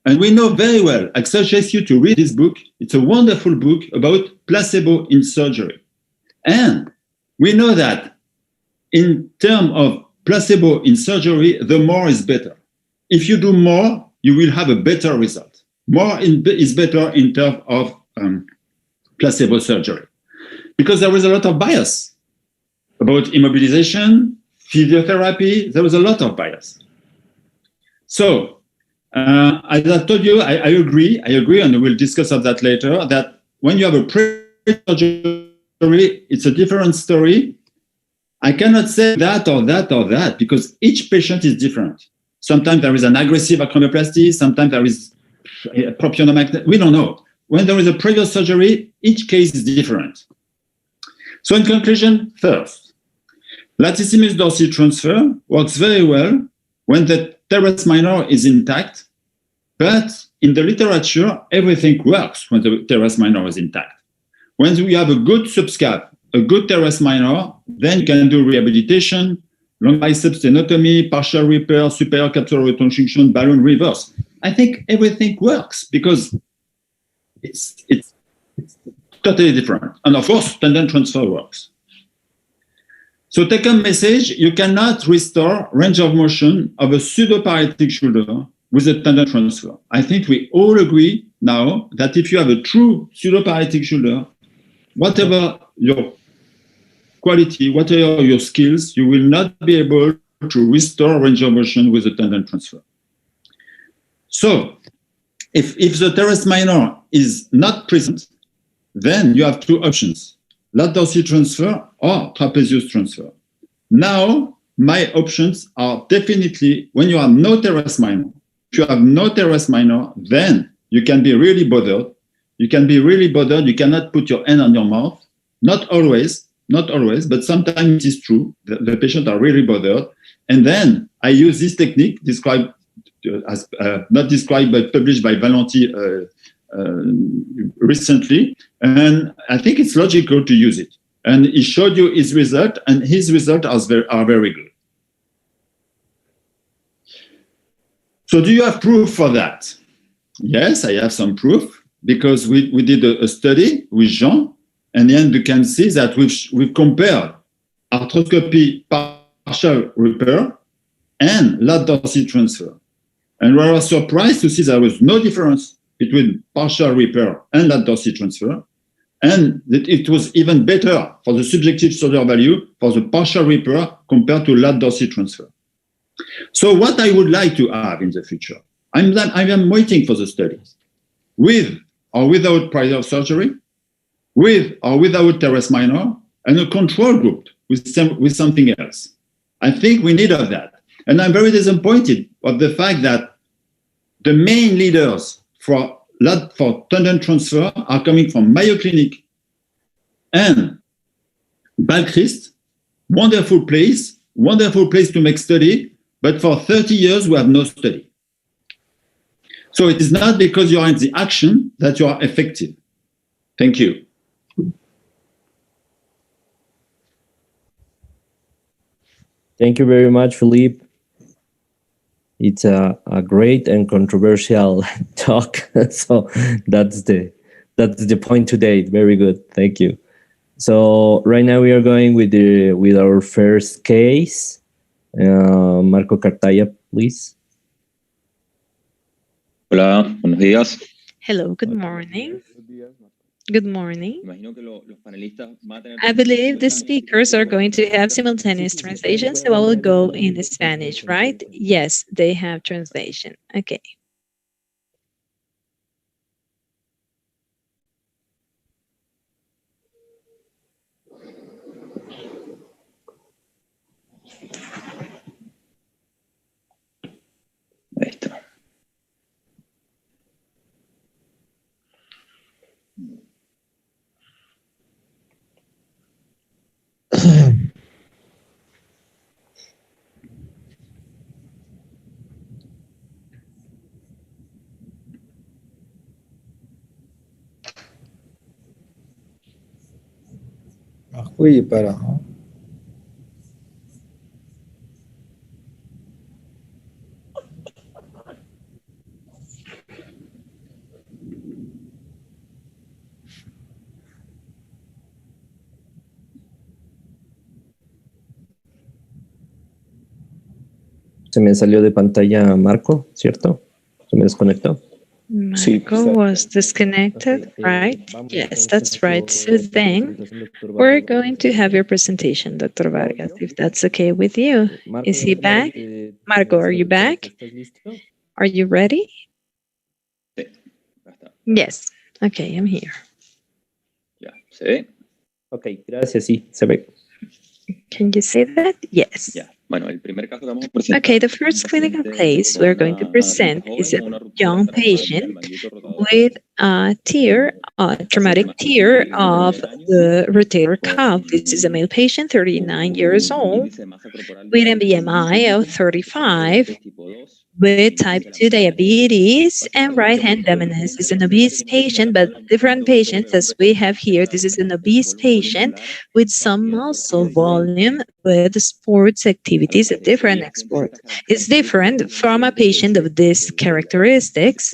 And we know very well, I suggest you to read this book. It's a wonderful book about placebo in surgery. And we know that in terms of placebo in surgery, the more is better. If you do more, you will have a better result. More is better in terms of placebo surgery. Because there was a lot of bias about immobilization, physiotherapy. There was a lot of bias. So, as I told you, I agree, and we'll discuss of that later, that when you have a pre-surgery, it's a different story. I cannot say that or that or that because each patient is different. Sometimes there is an aggressive acromioplasty, sometimes there is a propionomactic, we don't know. When there is a previous surgery, each case is different. So in conclusion, first, latissimus dorsi transfer works very well when the teres minor is intact, but in the literature, everything works when the teres minor is intact. When we have a good subscap, a good teres minor, then you can do rehabilitation, long bicep stenotomy, partial repair, superior capsular reconstruction, balloon reverse. I think everything works because it's totally different. And of course, tendon transfer works. So take home message, you cannot restore range of motion of a pseudoparietic shoulder with a tendon transfer. I think we all agree now that if you have a true pseudoparietic shoulder, whatever your quality, whatever your skills, you will not be able to restore range of motion with a tendon transfer. So if the teres minor is not present, then you have two options, lat dorsal transfer or trapezius transfer. Now, my options are definitely when you have no teres minor. If you have no teres minor, then you can be really bothered. You can be really bothered. You cannot put your hand on your mouth. Not always, but sometimes it is true. The patient are really bothered. And then I use this technique described as not described but published by Valenti recently. And I think it's logical to use it. And he showed you his result, and his results are very good. So do you have proof for that? Yes, I have some proof because we did a study with Jean, and then you can see that we've compared arthroscopy partial repair and lat dorsal transfer. And we were surprised to see there was no difference between partial repair and lat dorsal transfer. and that it was even better for the subjective shoulder value for the partial repair compared to lat dorsal transfer. So what I would like to have in the future, I am waiting for the studies, with or without prior surgery, with or without teres minor, and a control group with something else. I think we need of that. And I'm very disappointed of the fact that the main leaders for tendon transfer are coming from Mayo Clinic and Balchrist. Wonderful place to make study, but for 30 years we have no study. So it is not because you are in the action that you are effective. Thank you. Thank you very much, Phillippe. It's a great and controversial talk. So that's the point today. Very good. Thank you. So right now we are going with our first case. Marco Cartya, please. Hola, buenos días. Hello, good morning. Good morning. I believe the speakers are going to have simultaneous translation, so I will go in Spanish, right? Yes, they have translation. Okay. Ahí está. Marco, il n'est pas là. Hein? Se me salió de pantalla Marco, ¿cierto? Se me desconectó. Marco was disconnected, right? Yes, that's right. So then we're going to have your presentation, Dr. Vargas, if that's okay with you. Is he back? Marco, are you back? Are you ready? Yes. Okay, I'm here. Ya, ¿se ve? Ok, gracias, sí, se ve. Can you say that? Yes. Ya. Bueno, el primer caso que vamos a presentar. Okay, the first clinical case we're going to present is a young patient with a traumatic tear of the rotator cuff. This is a male patient, 39 years old, with a BMI of 35, with type 2 diabetes and right hand dominance. Is an obese patient, but different patients as we have here. This is an obese patient with some muscle volume with sports activities, a different export. It's different from a patient of these characteristics,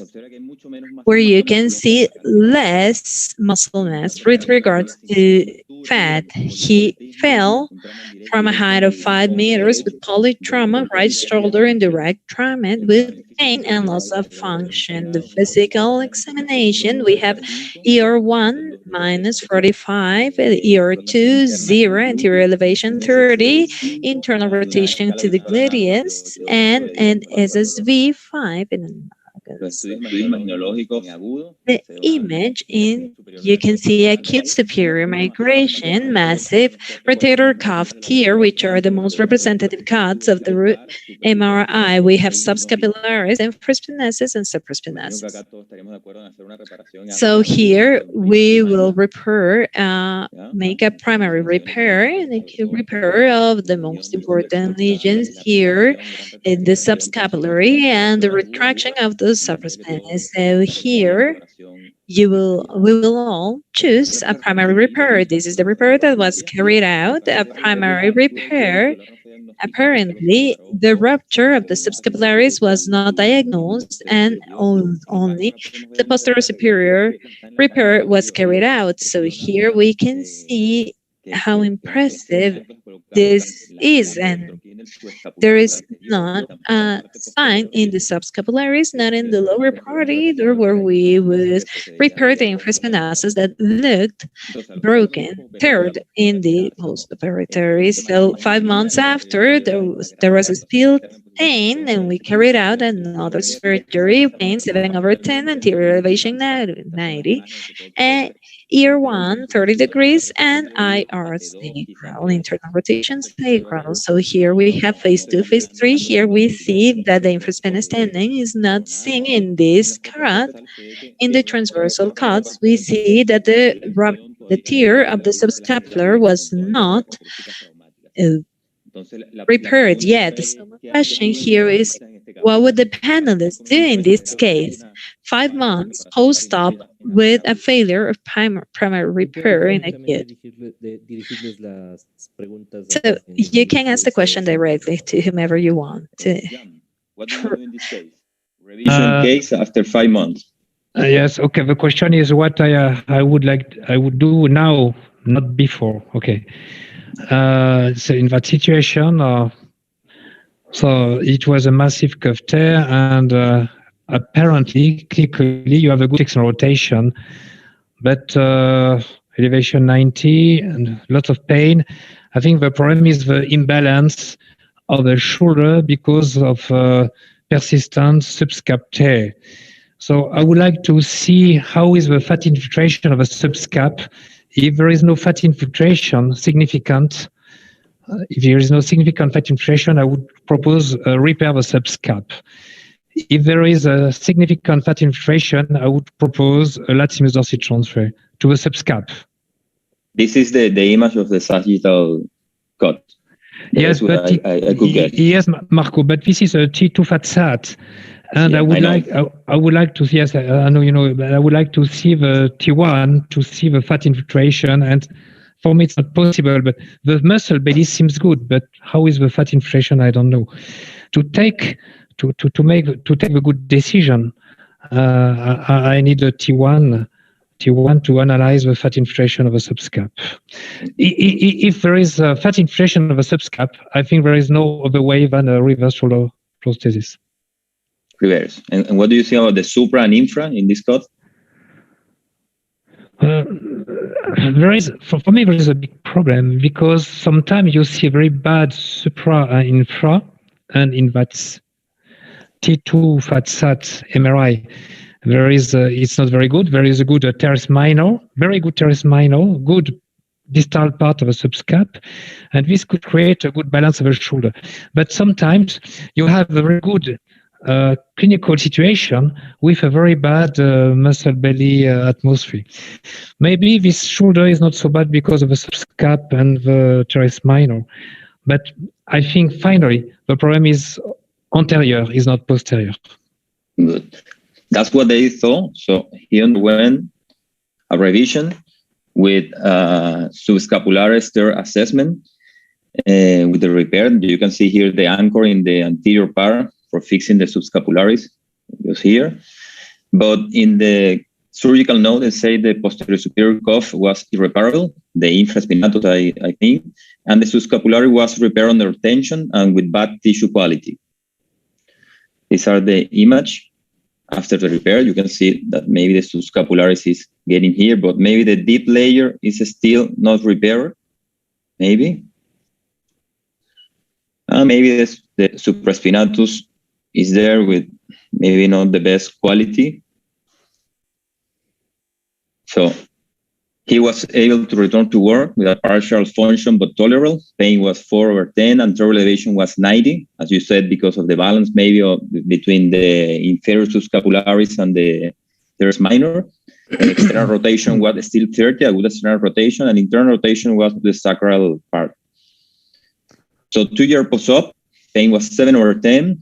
where you can see less muscle mass with regards to fat. He fell from a height of 5 meters with polytrauma, right shoulder indirect trauma, with pain and loss of function. The physical examination, we have ER1 minus 45, ER2 0, anterior elevation 30, internal rotation to the gluteus, and an SSV 5 in the image you can see acute superior migration, massive rotator cuff tear, which are the most representative cuts of the MRI. We have subscapularis, infraspinatus, and supraspinatus. So here we will repair, make a primary repair and acute repair of the most important lesions here in the subscapulary and the retraction of the supraspinatus. So here we will all choose a primary repair. This is the repair that was carried out, a primary repair. Apparently, the rupture of the subscapularis was not diagnosed, and only the posterior superior repair was carried out. So here we can see how impressive this is, and there is not a sign in the subscapularis, not in the lower part either, where we would repair the infraspinatus that looked broken, teared in the post-operatory. So 5 months after, there was a spilled pain, and we carried out another surgery, pain 7/10, anterior elevation 90, and ear 1, 30 degrees, and IR sacral, internal rotation sacral. So here we have phase 2, phase 3. Here we see that the infraspinous tendon is not seen in this cut. In the transversal cuts, we see that the tear of the subscapular was not repaired yet. So my question here is, what would the panelists do in this case? 5 months post-op with a failure of primary repair in a kid. So you can ask the question directly to whomever you want. What do you do in this case? Revision case after 5 months. Yes. Okay. The question is what I would do now, not before. Okay. So in that situation, so it was a massive cuff tear, and apparently, clinically, you have a good external rotation, but elevation 90 and lots of pain. I think the problem is the imbalance of the shoulder because of persistent subscap tear. So I would like to see how is the fat infiltration of a subscap. If there is no fat infiltration significant, if there is no significant fat infiltration, I would propose a repair of the subscap. If there is a significant fat infiltration, I would propose a latissimus dorsi transfer to the subscap. This is the image of the sagittal cut. Yes, but I could get. Yes, Marco, but this is a T2 fat SAT. And yeah, I would like to see, yes, I know, you know, but I would like to see the T1 to see the fat infiltration. And for me, it's not possible, but the muscle belly seems good. But how is the fat infiltration? I don't know. To take the good decision, I need a T1 to analyze the fat infiltration of a subscap. If there is a fat infiltration of a subscap, I think there is no other way than a reverse shoulder prosthesis. Reverse. And what do you think about the supra and infra in this cut? There is, for me, there is a big problem because sometimes you see very bad supra and infra, and in that T2 fat SAT MRI, there is it's not very good. There is a good teres minor, very good teres minor, good distal part of a subscap, and this could create a good balance of the shoulder. But sometimes you have a very good clinical situation with a very bad muscle belly atmosphere. Maybe this shoulder is not so bad because of the subscap and the teres minor, but I think finally the problem is anterior, is not posterior. Good. That's what they thought. So he underwent a revision with subscapularis tear assessment with the repair. You can see here the anchor in the anterior part for fixing the subscapularis, just here. But in the surgical note, they say the posterior superior cuff was irreparable, the infraspinatus, I think, and the subscapulari was repaired under tension and with bad tissue quality. These are the image after the repair. You can see that maybe the subscapularis is getting here, but maybe the deep layer is still not repaired, maybe. Maybe the supraspinatus is there with maybe not the best quality. So he was able to return to work with a partial function but tolerable. Pain was 4/10 and total elevation was 90, as you said, because of the balance maybe between the inferior subscapularis and the teres minor. And external rotation was still 30, a good external rotation, and internal rotation was the sacral part. So 2 years post-op, pain was 7/10,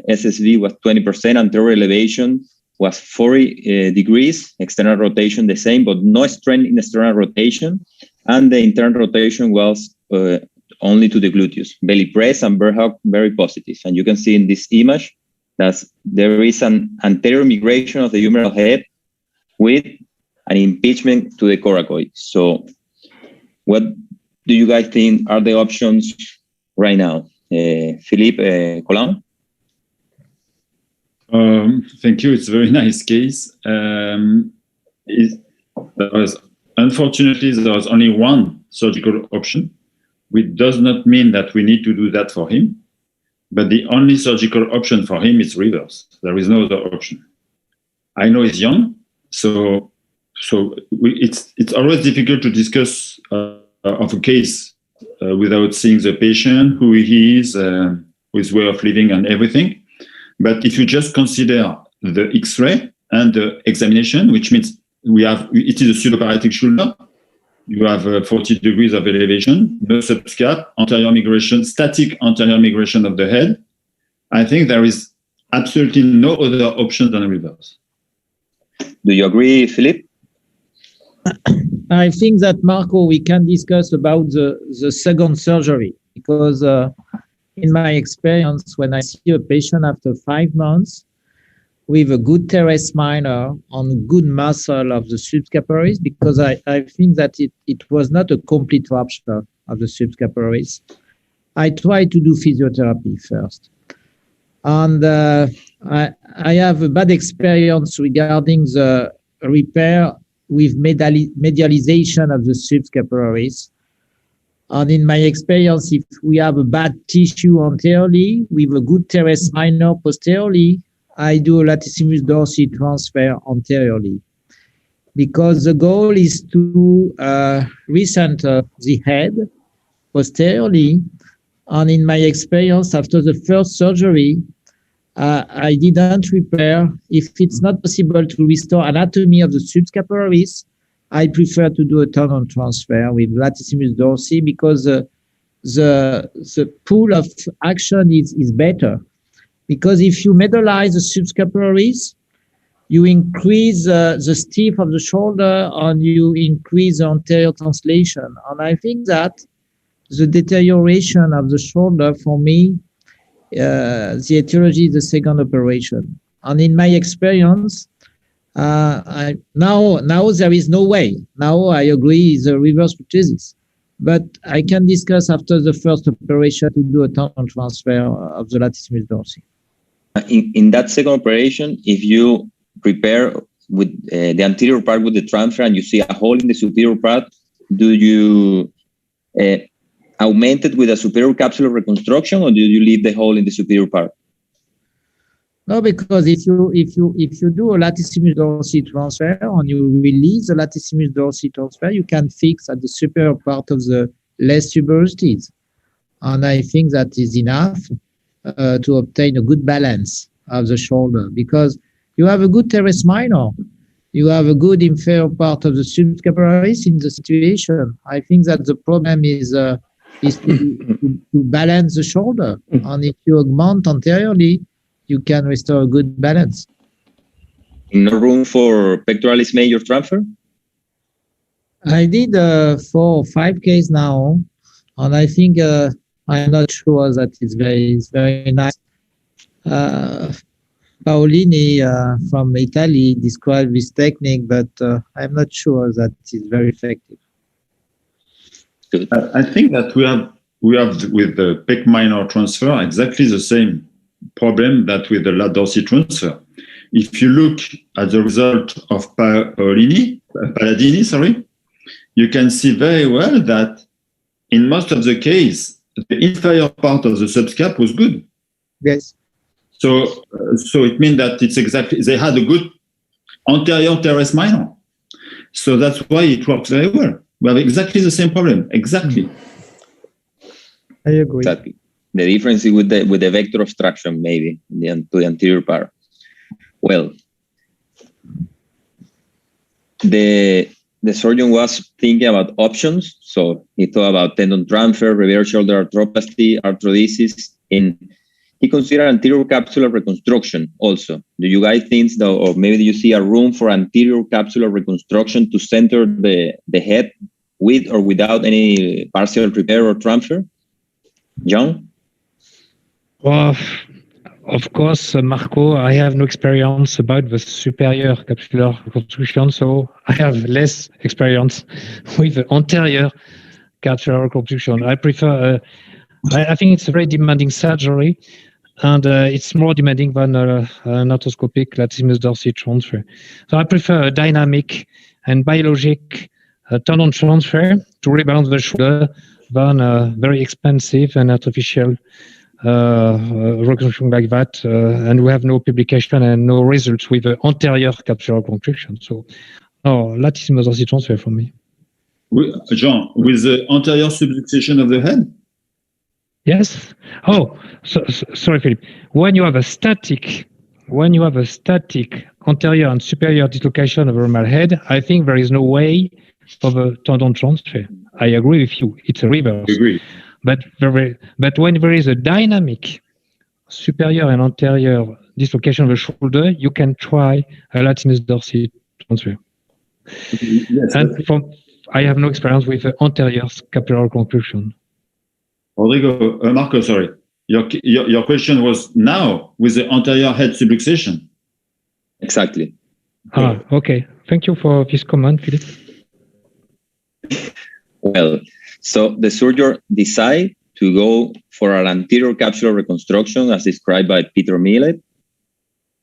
SSV was 20%, anterior elevation was 40 degrees, external rotation the same, but no strength in external rotation, and the internal rotation was only to the gluteus. Belly press and bear hug, very positive. And you can see in this image that there is an anterior migration of the humeral head with an impingement to the coracoid. So what do you guys think are the options right now? Phillippe, Collin? Thank you. It's a very nice case. Unfortunately, there was only one surgical option, which does not mean that we need to do that for him. But the only surgical option for him is reverse. There is no other option. I know he's young, so it's always difficult to discuss of a case without seeing the patient, who he is, his way of living, and everything. But if you just consider the X-ray and the examination, which means it is a pseudoparietic shoulder. You have 40 degrees of elevation, no subscap, anterior migration, static anterior migration of the head. I think there is absolutely no other option than reverse. Do you agree, Phillippe? I think that, Marco, we can discuss about the second surgery, because in my experience, when I see a patient after 5 months with a good teres minor on good muscle of the subscapularis, because I think that it was not a complete rupture of the subscapularis, I try to do physiotherapy first. And I have a bad experience regarding the repair with medialization of the subscapularis. And in my experience, if we have a bad tissue anteriorly with a good teres minor posteriorly, I do a latissimus dorsi transfer anteriorly, because the goal is to recenter the head posteriorly. And in my experience, after the first surgery, I didn't repair. If it's not possible to restore anatomy of the subscapularis, I prefer to do a tendon transfer with latissimus dorsi, because the pool of action is better. Because if you medialize the subscapularis, you increase the stiff of the shoulder and you increase the anterior translation. And I think that the deterioration of the shoulder, for me, the etiology is the second operation. And in my experience, now there is no way. Now I agree it's a reverse prosthesis. But I can discuss after the first operation to do a tendon transfer of the latissimus dorsi. In that second operation, if you prepare with the anterior part with the transfer and you see a hole in the superior part, do you augment it with a superior capsular reconstruction, or do you leave the hole in the superior part? No, because if you do a latissimus dorsi transfer and you release the latissimus dorsi transfer, you can fix at the superior part of the less tuberosities. And I think that is enough to obtain a good balance of the shoulder, because you have a good teres minor, you have a good inferior part of the subscapularis in the situation. I think that the problem is to balance the shoulder. And if you augment anteriorly, you can restore a good balance. No room for pectoralis major transfer? I did 4 or 5 cases now, and I think I'm not sure that it's very nice. Paolini from Italy described this technique, but I'm not sure that it's very effective. I think that we have with the pec minor transfer exactly the same problem that with the lat dorsi transfer. If you look at the result of Palladini, you can see very well that in most of the case, the inferior part of the subscap was good. Yes. So it means that it's exactly, they had a good anterior teres minor. So that's why it works very well. We have exactly the same problem. Exactly. I agree. Exactly. The difference is with the vector obstruction, maybe, to the anterior part. Well, the surgeon was thinking about options. So he thought about tendon transfer, reverse shoulder arthroplasty, arthrodesis, and he considered anterior capsular reconstruction also. Do you guys think, or maybe do you see a room for anterior capsular reconstruction to center the head with or without any partial repair or transfer? John? Well, of course, Marco, I have no experience about the superior capsular reconstruction, so I have less experience with the anterior capsular reconstruction. I prefer. I think it's a very demanding surgery, and it's more demanding than an arthroscopic latissimus dorsi transfer. So I prefer a dynamic and biologic tendon transfer to rebalance the shoulder than a very expensive and artificial reconstruction like that. And we have no publication and no results with the anterior capsular reconstruction. So, no, latissimus dorsi transfer for me. Jean, with the anterior subluxation of the head? Yes. Oh, sorry, Phillippe. When you have a static anterior and superior dislocation of the femoral head, I think there is no way for the tendon transfer. I agree with you. It's a reverse. I agree. But when there is a dynamic superior and anterior dislocation of the shoulder, you can try a latissimus dorsi transfer. Yes, and I have no experience with anterior scapular reconstruction. Rodrigo, Marco, sorry. Your question was now with the anterior head subluxation. Exactly. Okay. Thank you for this comment, Phillippe. Well, so the surgeon decided to go for an anterior capsular reconstruction as described by Peter Millet.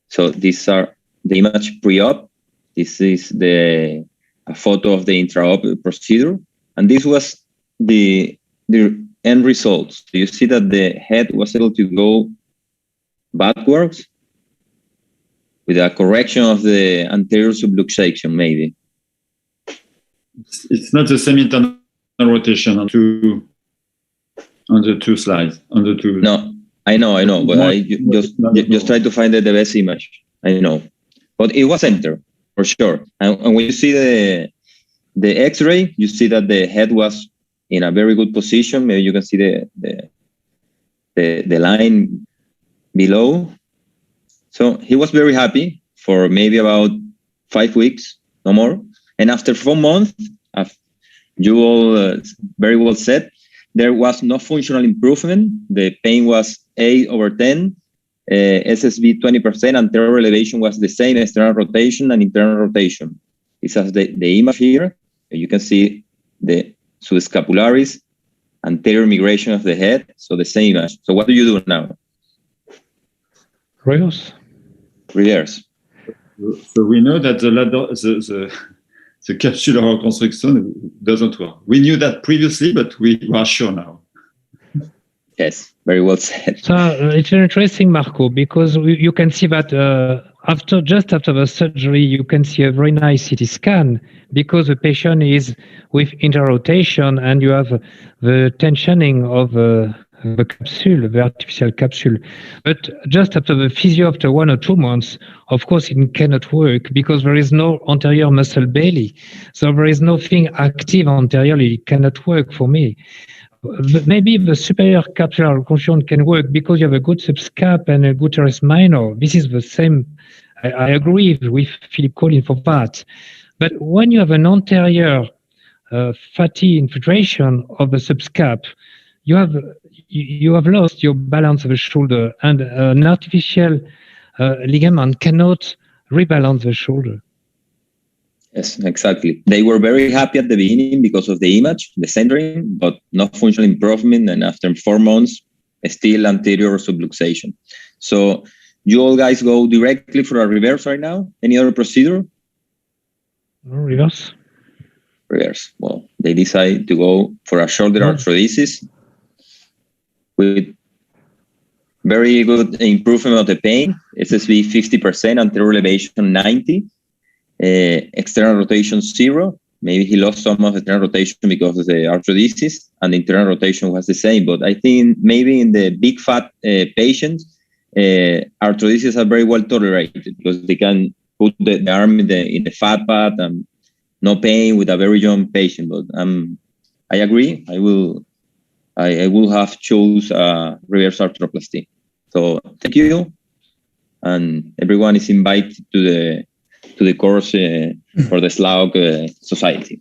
So these are the image pre-op. This is a photo of the intra-op procedure. And this was the end results. So you see that the head was able to go backwards with a correction of the anterior subluxation, maybe. It's not the same internal rotation on the two slides. On the two. No, I know, but I just try to find the best image. I know, but it was center for sure. And when you see the X-ray, you see that the head was in a very good position. Maybe you can see the line below. So he was very happy for maybe about 5 weeks, no more. And after 4 months, you all very well said, there was no functional improvement. The pain was 8/10, SSB 20%, anterior elevation was the same, external rotation and internal rotation. This is the image here. You can see the subscapularis, anterior migration of the head, so the same image. So what do you do now? Reverse. So we know that the capsular reconstruction doesn't work. We knew that previously, but we are sure now. Yes, very well said. So it's interesting, Marco, because you can see that just after the surgery, you can see a very nice CT scan because the patient is with interrotation and you have the tensioning of the capsule, the artificial capsule. But just after the physio, after 1 or 2 months, of course, it cannot work because there is no anterior muscle belly. So there is nothing active anteriorly. It cannot work for me. Maybe the superior capsular reconstruction can work because you have a good subscap and a good teres minor. This is the same. I agree with Phillippe Collin for that. But when you have an anterior fatty infiltration of the subscap, you have lost your balance of the shoulder, and an artificial ligament cannot rebalance the shoulder. Yes, exactly. They were very happy at the beginning because of the image, the centering, but no functional improvement. And after 4 months, still anterior subluxation. So you all guys go directly for a reverse right now? Any other procedure? No, reverse. Reverse. Well, they decide to go for a shoulder arthrodesis with very good improvement of the pain. SSB 50%, anterior elevation 90. External rotation 0. Maybe he lost some of the external rotation because of the arthrodesis, and the internal rotation was the same. But I think maybe in the big fat patients, arthrodesis are very well tolerated because they can put the arm in the fat pad and no pain with a very young patient. But I agree. I will have chose reverse arthroplasty. So thank you, and everyone is invited to the course for the SLAHOC Society.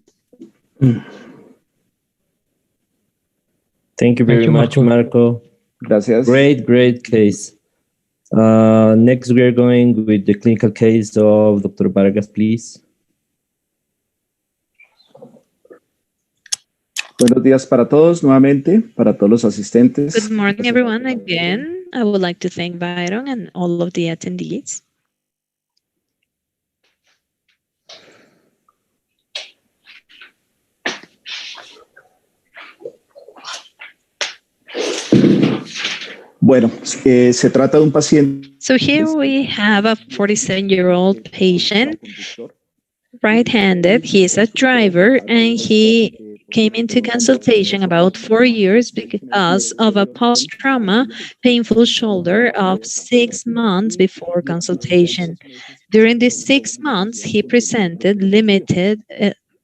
Thank you very much, Marco. Gracias. Great case. Next, we are going with the clinical case of Dr. Vargas, please. Buenos días para todos nuevamente, para todos los asistentes. Good morning, everyone. Again, I would like to thank Byron and all of the attendees. Bueno, se trata de un paciente. So here we have a 47-year-old patient, right-handed. He is a driver, and he came into consultation about 4 years because of a post-trauma painful shoulder of 6 months before consultation. During these 6 months, he presented limited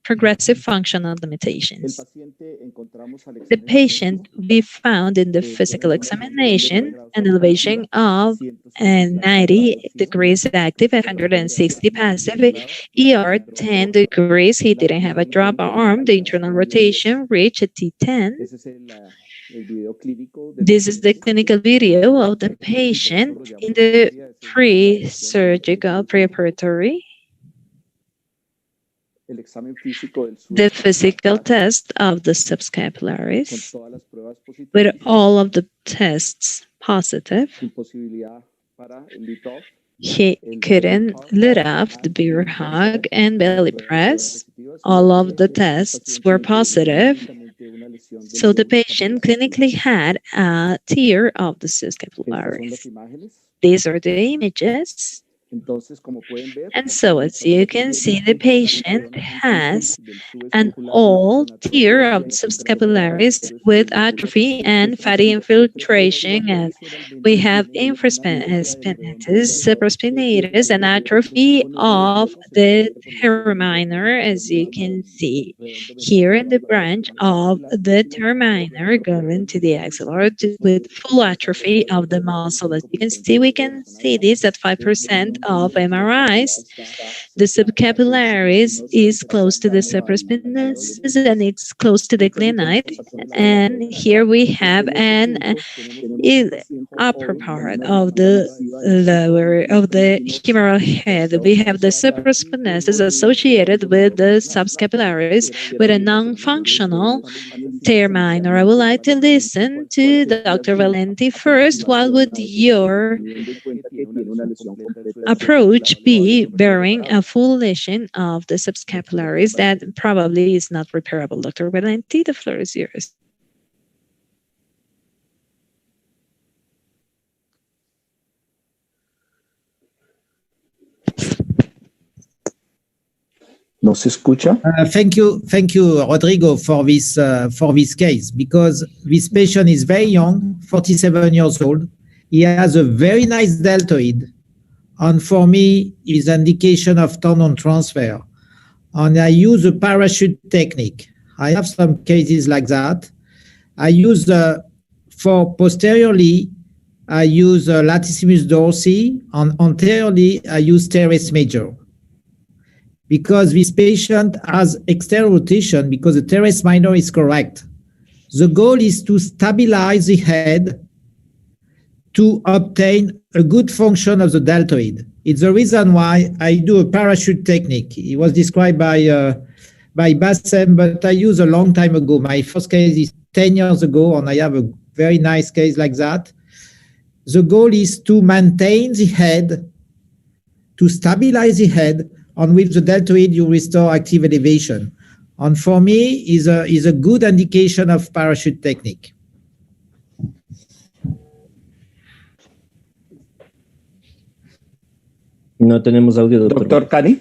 progressive functional limitations. The patient we found in the physical examination an elevation of 90 degrees active, 160 passive, ER 10 degrees. He didn't have a drop arm. The internal rotation reached a T10. This is the clinical video of the patient in the pre-surgical preparatory. The physical test of the subscapularis with all of the tests positive. He couldn't let off the beer hug and belly press. All of the tests were positive. So the patient clinically had a tear of the subscapularis. These are the images. And so, as you can see, the patient has an old tear of subscapularis with atrophy and fatty infiltration. And we have infraspinatus, supraspinatus, and atrophy of the terminor, as you can see here in the branch of the terminor going to the axillary with full atrophy of the muscle. As you can see this at 5%. Of MRIs. The subcapularis is close to the supraspinatus and it's close to the glenoid. And here we have an upper part of the lower of the humeral head. We have the supraspinatus associated with the subscapularis with a non-functional terminor. I would like to listen to Dr. Valenti first. What would your approach be bearing a full lesion of the subscapularis that probably is not repairable? Dr. Valenti, the floor is yours. ¿No se escucha? Thank you, Rodrigo, for this case, because this patient is very young, 47 years old. He has a very nice deltoid, and for me, is an indication of tendon transfer. And I use a parachute technique. I have some cases like that. I use for posteriorly, I use latissimus dorsi, and anteriorly, I use teres major. Because this patient has external rotation, because the teres minor is correct. The goal is to stabilize the head to obtain a good function of the deltoid. It's the reason why I do a parachute technique. It was described by Bassem, but I used a long time ago. My first case is 10 years ago, and I have a very nice case like that. The goal is to maintain the head, to stabilize the head, and with the deltoid, you restore active elevation. And for me, is a good indication of parachute technique. No tenemos audio, Dr. Kany?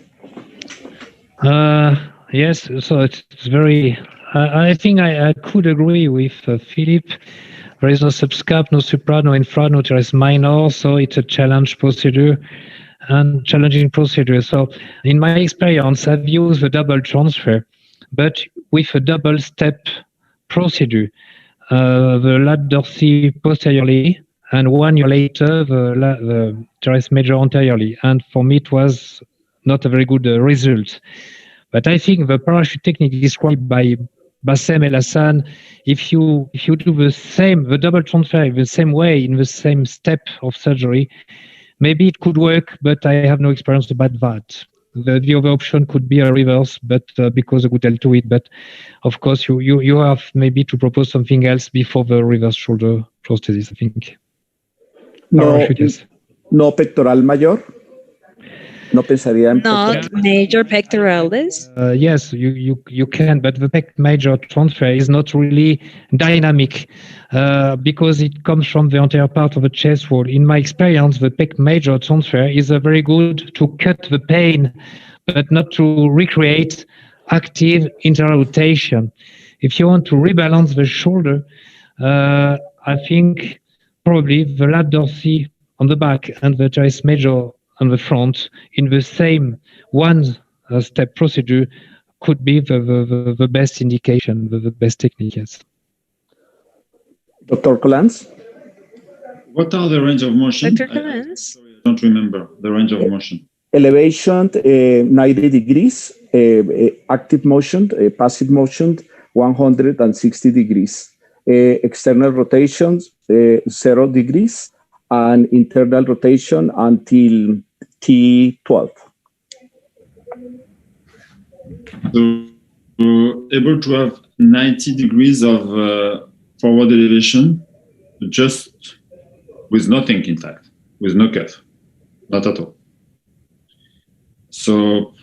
Yes, so it's very, I think I could agree with Phillippe. There is no subscap, no supra, no infra, no teres minor, so it's a challenging procedure. So in my experience, I've used the double transfer, but with a double step procedure. The lat dorsi posteriorly, and 1 year later, the teres major anteriorly. And for me, it was not a very good result. But I think the parachute technique described by Bassem El Hassan, if you do the double transfer in the same way, in the same step of surgery, maybe it could work, but I have no experience about that. the other option could be a reverse, but because I could tell to it. But of course, you have maybe to propose something else before the reverse shoulder prosthesis, I think. No pectoral mayor. No pensaría en Not major pectoralis. Yes, you can, but the pec major transfer is not really dynamic because it comes from the anterior part of the chest wall. In my experience, the pec major transfer is very good to cut the pain, but not to recreate active interrotation. If you want to rebalance the shoulder, I think probably the lap dorsi on the back and the teres major on the front in the same one-step procedure could be the best indication, the best technique, yes. Dr. Collins? What are the range of motion? Dr. Collins? I don't remember the range of motion. Elevation, 90 degrees. Active motion, passive motion, 160 degrees. External rotations, 0 degrees. And internal rotation until T12. So, able to have 90 degrees of forward elevation just with nothing, in fact, with no cuff, not at all. So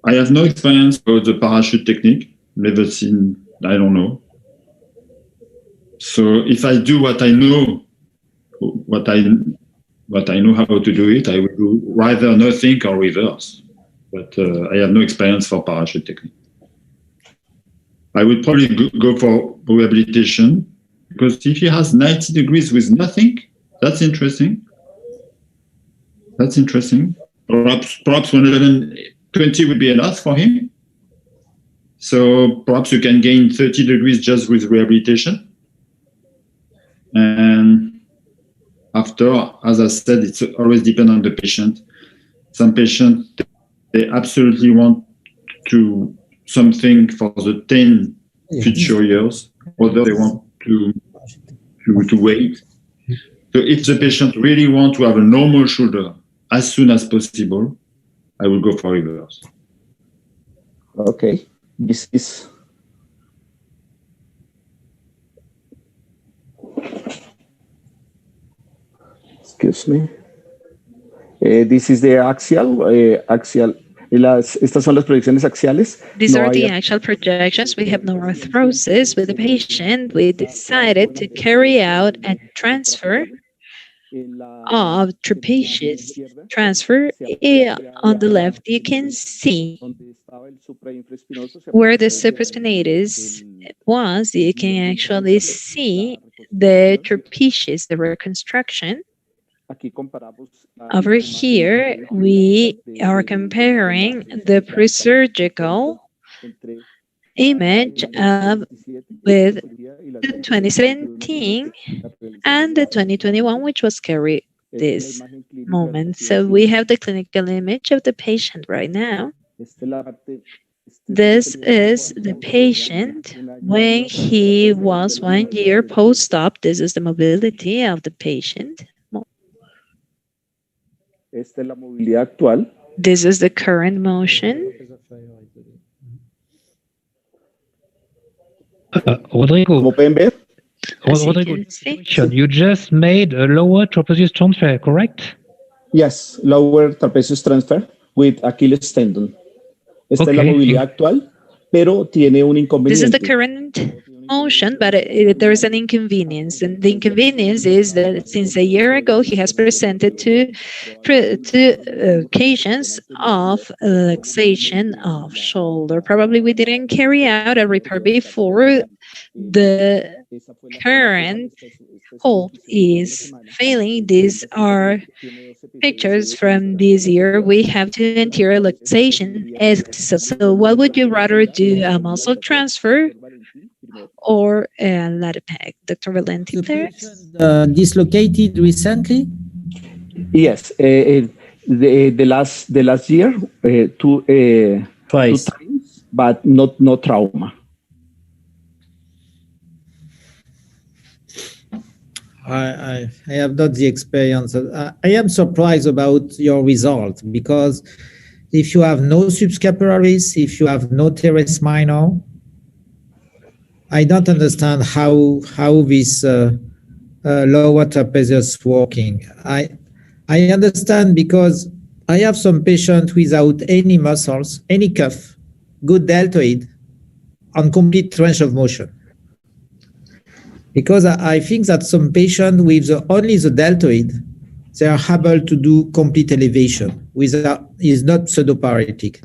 I have no experience about the parachute technique, never seen, I don't know. So if I do what I know, what I know how to do it, I will do rather nothing or reverse. But I have no experience for parachute technique. I would probably go for rehabilitation because if he has 90 degrees with nothing, that's interesting. That's interesting. Perhaps 120 would be enough for him. So perhaps you can gain 30 degrees just with rehabilitation. And after, as I said, it's always depend on the patient. Some patients, they absolutely want to something for the 10 future years. Others, they want to wait. So if the patient really want to have a normal shoulder as soon as possible, I will go for reverse. Okay. This is... Excuse me. This is the axial. Estas son las proyecciones axiales. These are the actual projections. We have no arthrosis with the patient. We decided to carry out a transfer of trapezius transfer. On the left, you can see where the supraspinatus was. You can actually see the trapezius, the reconstruction. Over here, we are comparing the pre-surgical image with the 2017 and the 2021, which was carried this moment. So we have the clinical image of the patient right now. This is the patient when he was 1 year post-op. This is the mobility of the patient. This is the current motion. Rodrigo, you just made a lower trapezius transfer, correct? Yes, lower trapezius transfer with Achilles tendon. Esta es la movilidad actual, pero tiene un inconveniente. This is the current motion, but there is an inconvenience. And the inconvenience is that since a year ago, he has presented two occasions of luxation of shoulder. Probably we didn't carry out a repair before the current hold is failing. These are pictures from this year. We have two anterior luxation. So what would you rather do, a muscle transfer or a lat pec? Dr. Valenti, please. Dislocated recently? Yes, the last year, Twice. two times, but no trauma. I have not the experience. I am surprised about your result because if you have no subscapularis, if you have no teres minor, I don't understand how this lower trapezius working. I understand because I have some patients without any muscles, any cuff, good deltoid, on complete range of motion. Because I think that some patients with only the deltoid, they are able to do complete elevation without is not pseudoparetic.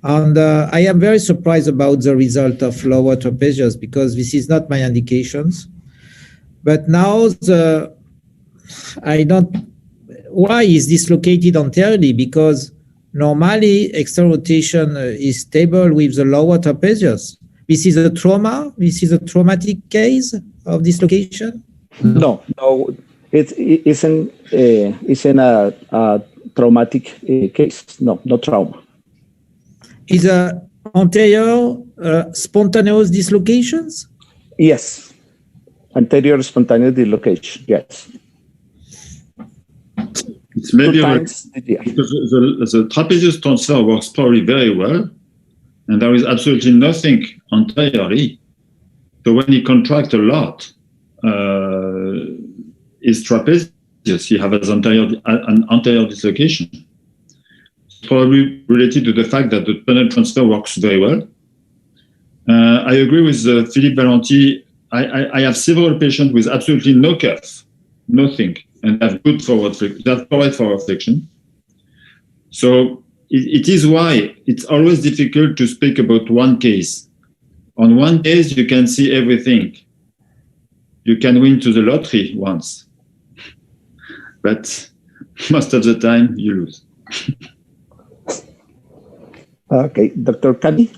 And I am very surprised about the result of lower trapezius because this is not my indications. But now why is this located anteriorly? Because normally external rotation is stable with the lower trapezius. This is a trauma. This is a traumatic case of dislocation. No, it's in a traumatic case. No, no trauma. Is a anterior spontaneous dislocations? Yes, anterior spontaneous dislocation. Yes. It's maybe because the trapezius transfer works probably very well, and there is absolutely nothing anteriorly. So when he contracts a lot, his trapezius, he has an anterior dislocation. It's probably related to the fact that the tunnel transfer works very well. I agree with Phillippe Valenti. I have several patients with absolutely no cuff, nothing, and have good forward flexion. So it is why it's always difficult to speak about one case. On one case, you can see everything. You can win to the lottery once, but most of the time you lose. Okay, Dr. Kany?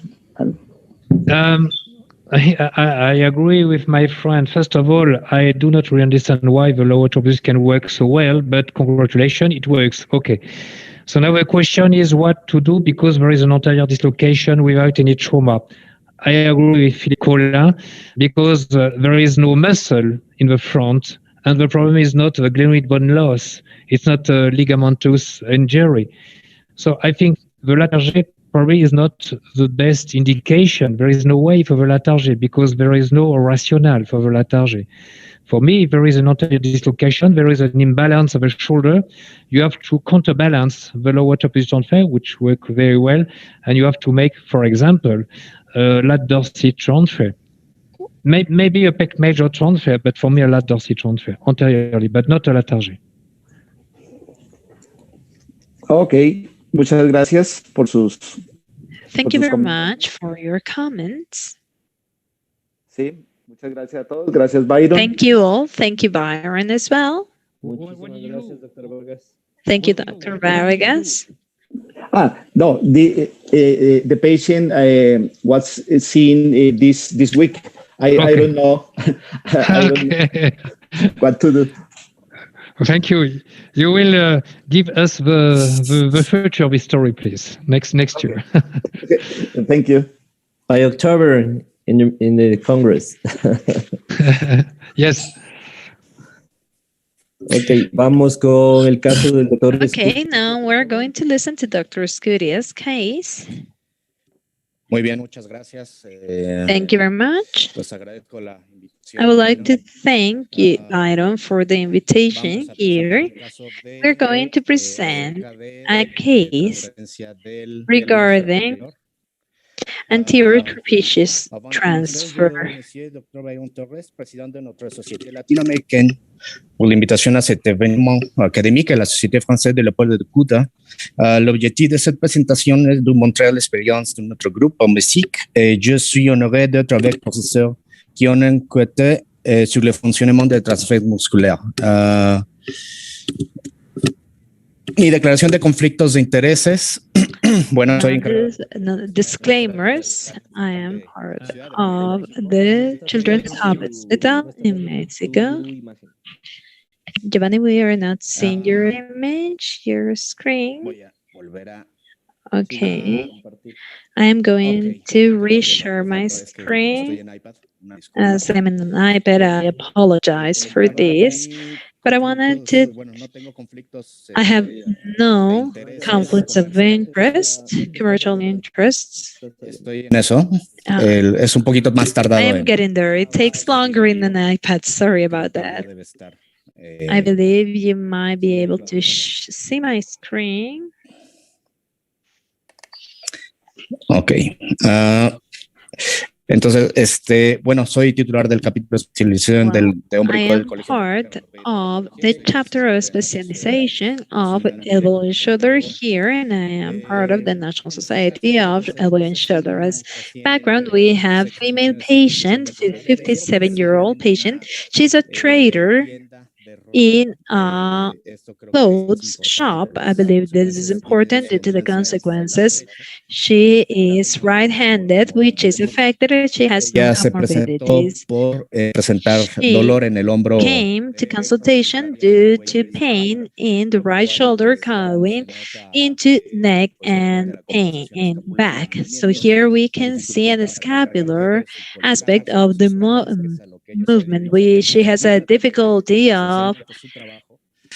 I agree with my friend. First of all, I do not really understand why the lower trapezius can work so well, but congratulations, it works. Okay. So now the question is what to do because there is an anterior dislocation without any trauma. I agree with Phillippe Collin because there is no muscle in the front, and the problem is not the glenoid bone loss. It's not a ligamentous injury. So I think the latarget probably is not the best indication. There is no way for the latarget because there is no rationale for the latarget. For me, if there is an anterior dislocation, there is an imbalance of the shoulder. You have to counterbalance the lower trapezius transfer, which work very well, and you have to make, for example, a lat dorsi transfer. Maybe a pec major transfer, but for me a lat dorsi transfer anteriorly, but not a latarget. Okay, muchas gracias por sus. Thank you very much for your comments. Sí, muchas gracias a todos. Gracias, Byron. Thank you all. Thank you, Byron, as well. Thank you, Dr. Vargas. No, the patient was seen this week. I don't know. I don't know what to do. Thank you. You will give us the future of the story, please. Next year. Okay. Thank you. By October in the Congress. Yes. Okay, vamos con el caso del doctor. Okay, now we're going to listen to Dr. Escutia's case. Muy bien, muchas gracias. Thank you very much. Pues agradezco la invitación. I would like to thank you, Byron, for the invitation here. We're going to present a case regarding anterior trapezius transfer. Dr. Byron Torres, président de notre Société Latinoamericana, pour l'invitation à cet événement académique à la Société Française de l'épaule de Coude. L'objectif de cette présentation est de montrer l'expérience de notre groupe en Mexique et je suis honoré d'être avec le professeur qui ont enquêté sur le fonctionnement des transferts musculaires. Mi declaración de conflictos de intereses. Bueno, soy Disclaimers. I am part of the Children's Hospital in Mexico. Giovanni, we are not seeing your image, your screen. Okay. I am going to reshare my screen. As I'm in an iPad, I apologize for this. But I wanted to, I have no conflicts of interest, commercial interests. Estoy en eso. Es un poquito más I tardado am getting there. It takes longer in an iPad. Sorry about that. I believe you might be able to see my screen. Ok. Entonces, bueno, soy titular del capítulo de especialización de hombro y I codo del am colegio. part of the chapter of specialization of elbow and shoulder here, and I am part of the National Society of Elbow and Shoulder. As background, we have female patient, 57-year-old patient. She's a trader in a clothes shop. I believe this is important due to the consequences. She is right-handed, which is affected. She has no Ya se presentó comorbidities. por presentar She dolor en el hombro. Came to consultation due to pain in the right shoulder going into neck and pain in back. So here we can see an scapular aspect of the movement. She has a difficulty of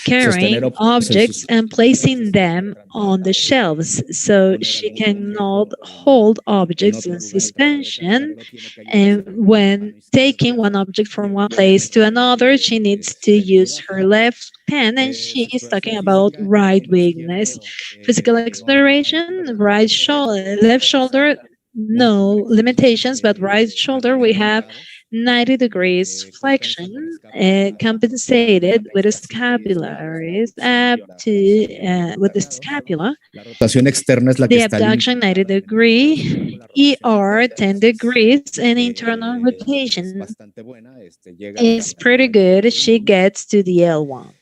carrying objects and placing them on the shelves. So she cannot hold objects in suspension. And when taking one object from one place to another, she needs to use her left hand, and she is talking about right weakness. Physical exploration, left shoulder, no limitations, but right shoulder, we have 90 degrees flexion, compensated with the scapularis up to with the scapula. La rotación externa es la que The está abduction 90 degree, ER 10 degrees, and internal rotation is pretty good. She gets to the L1.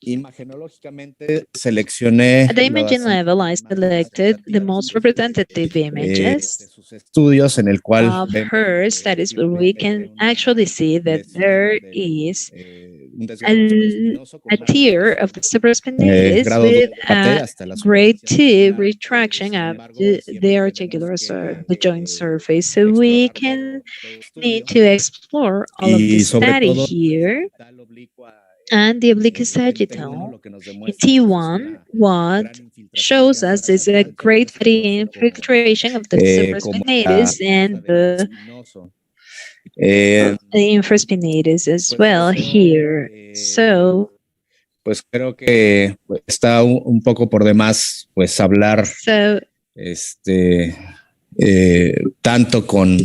Imagenológicamente seleccioné At the imaging level, I selected the most representative images estudios en el cual of her studies, where we can actually see that there is a tier of the supraspinatus with a grade 2 retraction up to the articular the joint surface. So we can need to explore all of the study here. And the oblique sagittal in T1, what shows us is a great fatty infiltration of the supraspinatus and the infraspinatus as well here. So, pues creo que está un poco por demás pues hablar tanto con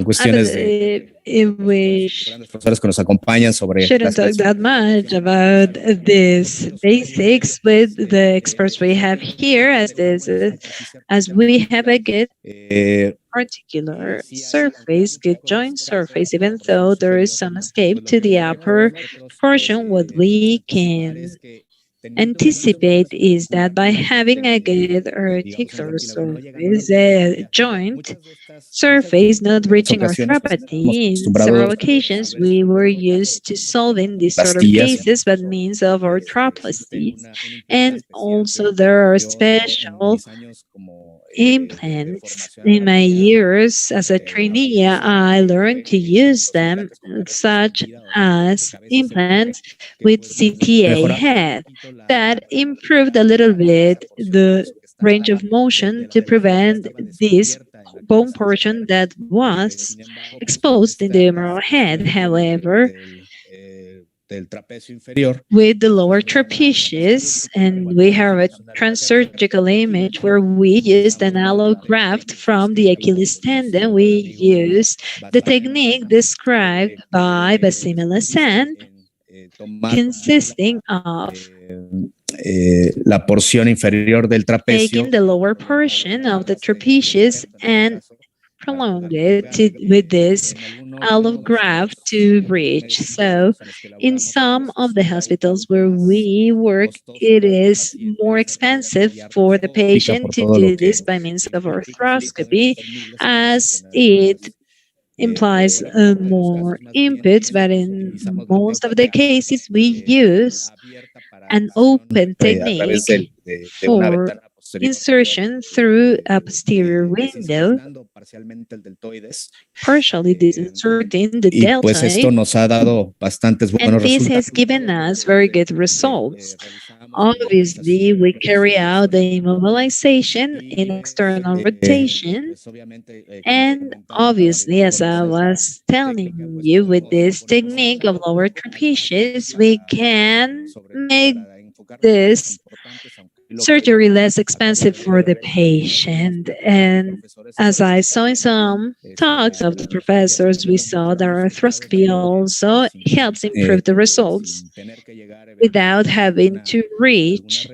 cuestiones de grandes profesores que nos acompañan sobre shouldn't talk that much about this basics with the experts we have here, as we have a good articular surface, good joint surface, even though there is some escape to the upper portion. What we can anticipate is that by having a good articular surface, joint surface not reaching arthropathy, in several occasions we were used to solving these sort of cases by means of arthroplasties. And also there are special implants. In my years as a trainee, I learned to use them, such as implants with CTA head, that improved a little bit the range of motion to prevent this bone portion that was exposed in the humeral head. However, with the lower trapezius, and we have a transsurgical image where we used an allograft from the Achilles tendon. We used the technique described by Basim El-Hassan, consisting of la porción inferior del trapecio, taking the lower portion of the trapezius and prolonged it with this allograft to reach. So in some of the hospitals where we work, it is more expensive for the patient to do this by means of arthroscopy, as it implies more inputs, but in most of the cases we use an open technique for insertion through a posterior window, partially disinserting the Y pues esto deltoid, nos ha dado bastantes and buenos this resultados. has given us very good results. Obviously, we carry out the immobilization in external rotation, and obviously, as I was telling you, with this technique of lower trapezius, we can make this surgery less expensive for the patient. And as I saw in some talks of the professors, we saw that arthroscopy also helps improve the results without having to reach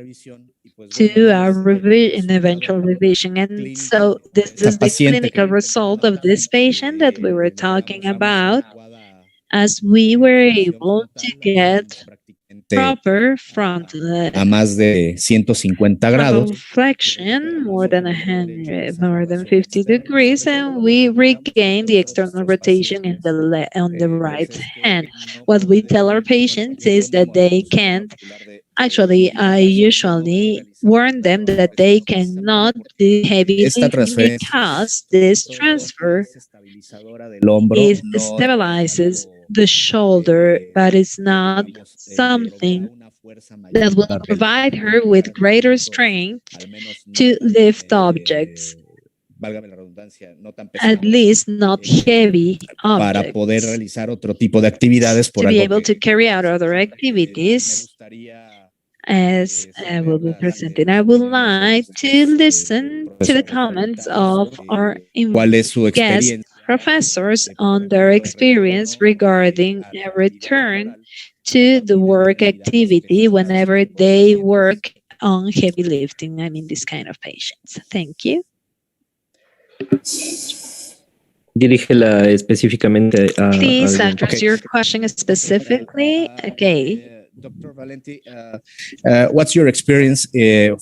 to an eventual revision. And so this is the clinical result of this patient that we were talking about, as we were able to get proper frontal a más de 150 grados. flexion, more than 50 degrees, and we regain the external rotation in on the right hand. What we tell our patients is that they can't. Actually, I usually warn them that they cannot do heavy lifting because this transfer stabilizes the shoulder, but it's not something that will provide her with greater strength to lift objects, at least not heavy objects, para poder realizar otro tipo de actividades por to be algo able to carry out other activities. As I will be presenting, I would like to listen to the comments of our guest professors on their experience regarding a return to the work activity whenever they work on heavy lifting. I mean, this kind of patients. Thank you. Dirígela específicamente a Please alguien. address your question specifically. Okay. Dr. Valenti, what's your experience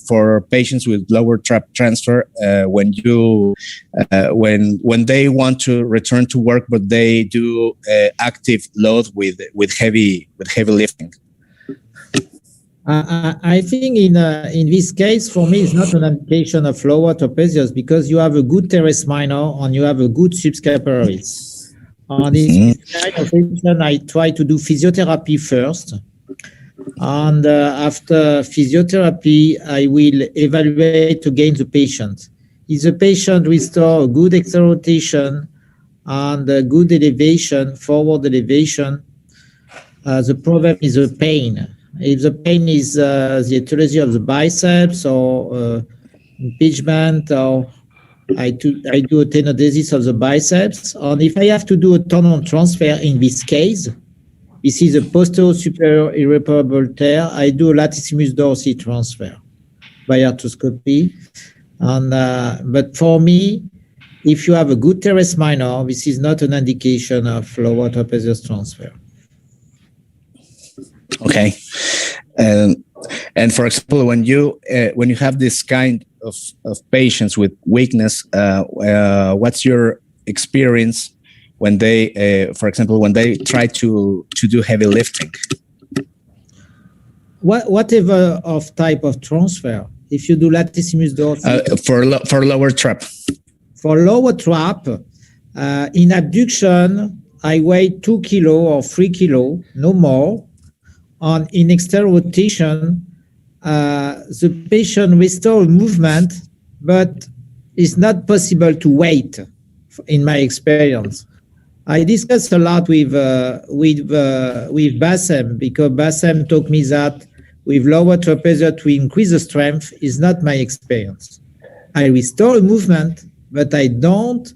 for patients with lower trap transfer when you when they want to return to work but they do active load with heavy lifting? I think in this case, for me, it's not an indication of lower trapezius because you have a good teres minor and you have a good subscapularis. On this kind of patient, I try to do physiotherapy first. And after physiotherapy, I will evaluate again the patient. If the patient restores a good external rotation and a good elevation, forward elevation, the problem is the pain. If the pain is the etiology of the biceps or impingement, or I do a tenodesis of the biceps, and if I have to do a tendon transfer in this case, this is a posterior superior irreparable tear, I do a latissimus dorsi transfer by arthroscopy. And but for me, if you have a good teres minor, this is not an indication of lower trapezius transfer. Okay, and for example, when you have this kind of patients with weakness, what's your experience when they, for example, when they try to do heavy lifting? Whatever of type of transfer, if you do latissimus dorsi for lower trap. For lower trap, in abduction, I weigh 2 kilo or 3 kilo, no more. On in external rotation, the patient restores movement, but it's not possible to wait. In my experience, I discussed a lot with Bassem because Bassem told me that with lower trapezius to increase the strength is not my experience. I restore movement, but I don't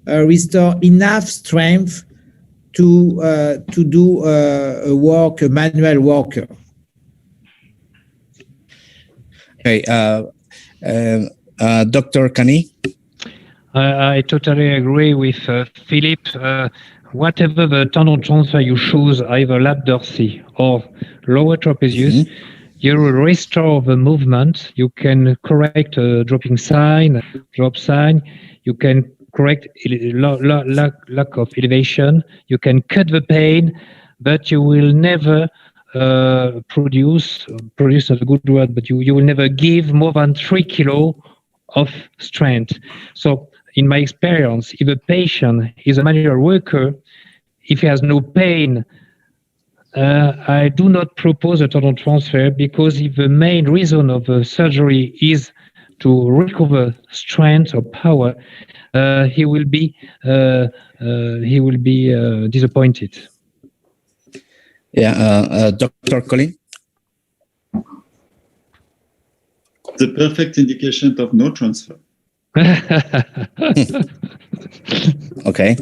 restore enough strength to do a manual worker. Okay, Dr. Kany? I totally agree with Phillippe. Whatever the tendon transfer you choose, either lap dorsi or lower trapezius, you will restore the movement. You can correct dropping sign, drop sign. You can correct lack of elevation. You can cut the pain, but you will never produce not a good word, but you will never give more than 3 kilo of strength. So in my experience, if a patient is a manual worker, if he has no pain, I do not propose a total transfer, because if the main reason of the surgery is to recover strength or power, he will be disappointed. Yeah, Dr. Collin. The perfect indication of no transfer. Okay.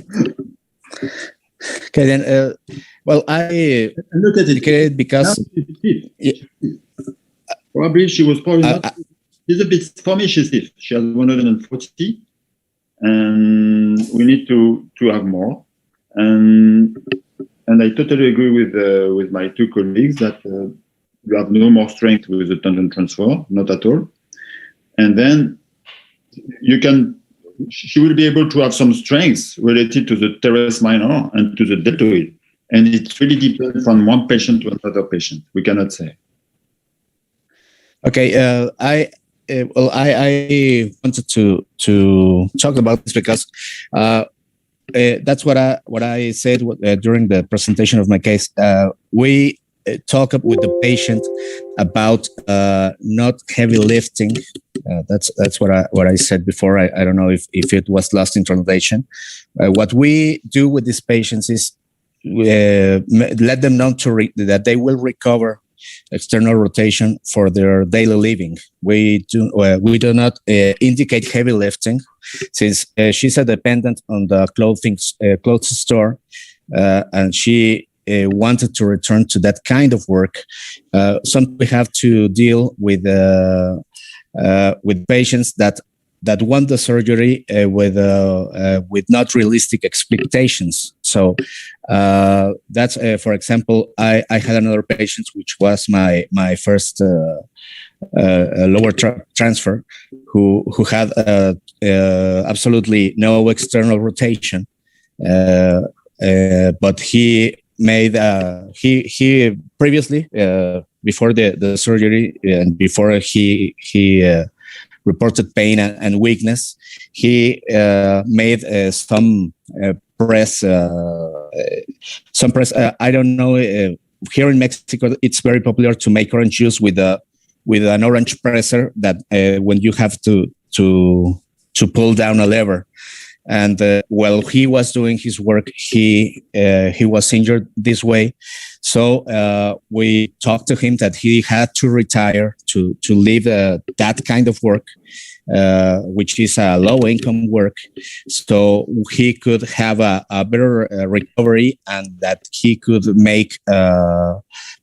Okay, then. Well, I look at it because probably she was probably not. She's a bit, for me, she's stiff. She has 140, and we need to have more. And I totally agree with my two colleagues that you have no more strength with the tendon transfer, not at all. And then she will be able to have some strengths related to the teres minor and to the deltoid. And it really depends from one patient to another patient. We cannot say. Okay, I wanted to talk about this because that's what I said during the presentation of my case. We talk with the patient about not heavy lifting. That's what I said before. I don't know if it was lost in translation. What we do with these patients is let them know that they will recover external rotation for their daily living. We do not indicate heavy lifting, since she's a dependent on the clothes store, and she wanted to return to that kind of work. Some we have to deal with patients that want the surgery with not realistic expectations. So that's for example, I had another patient which was my first lower transfer, who had absolutely no external rotation, but he made he previously before the surgery and before he reported pain and weakness, he made some press. I don't know. Here in Mexico, it's very popular to make orange juice with an orange presser that when you have to pull down a lever. And while he was doing his work, he was injured this way. So we talked to him that he had to retire to leave that kind of work, which is a low-income work, so he could have a better recovery, and that he could make,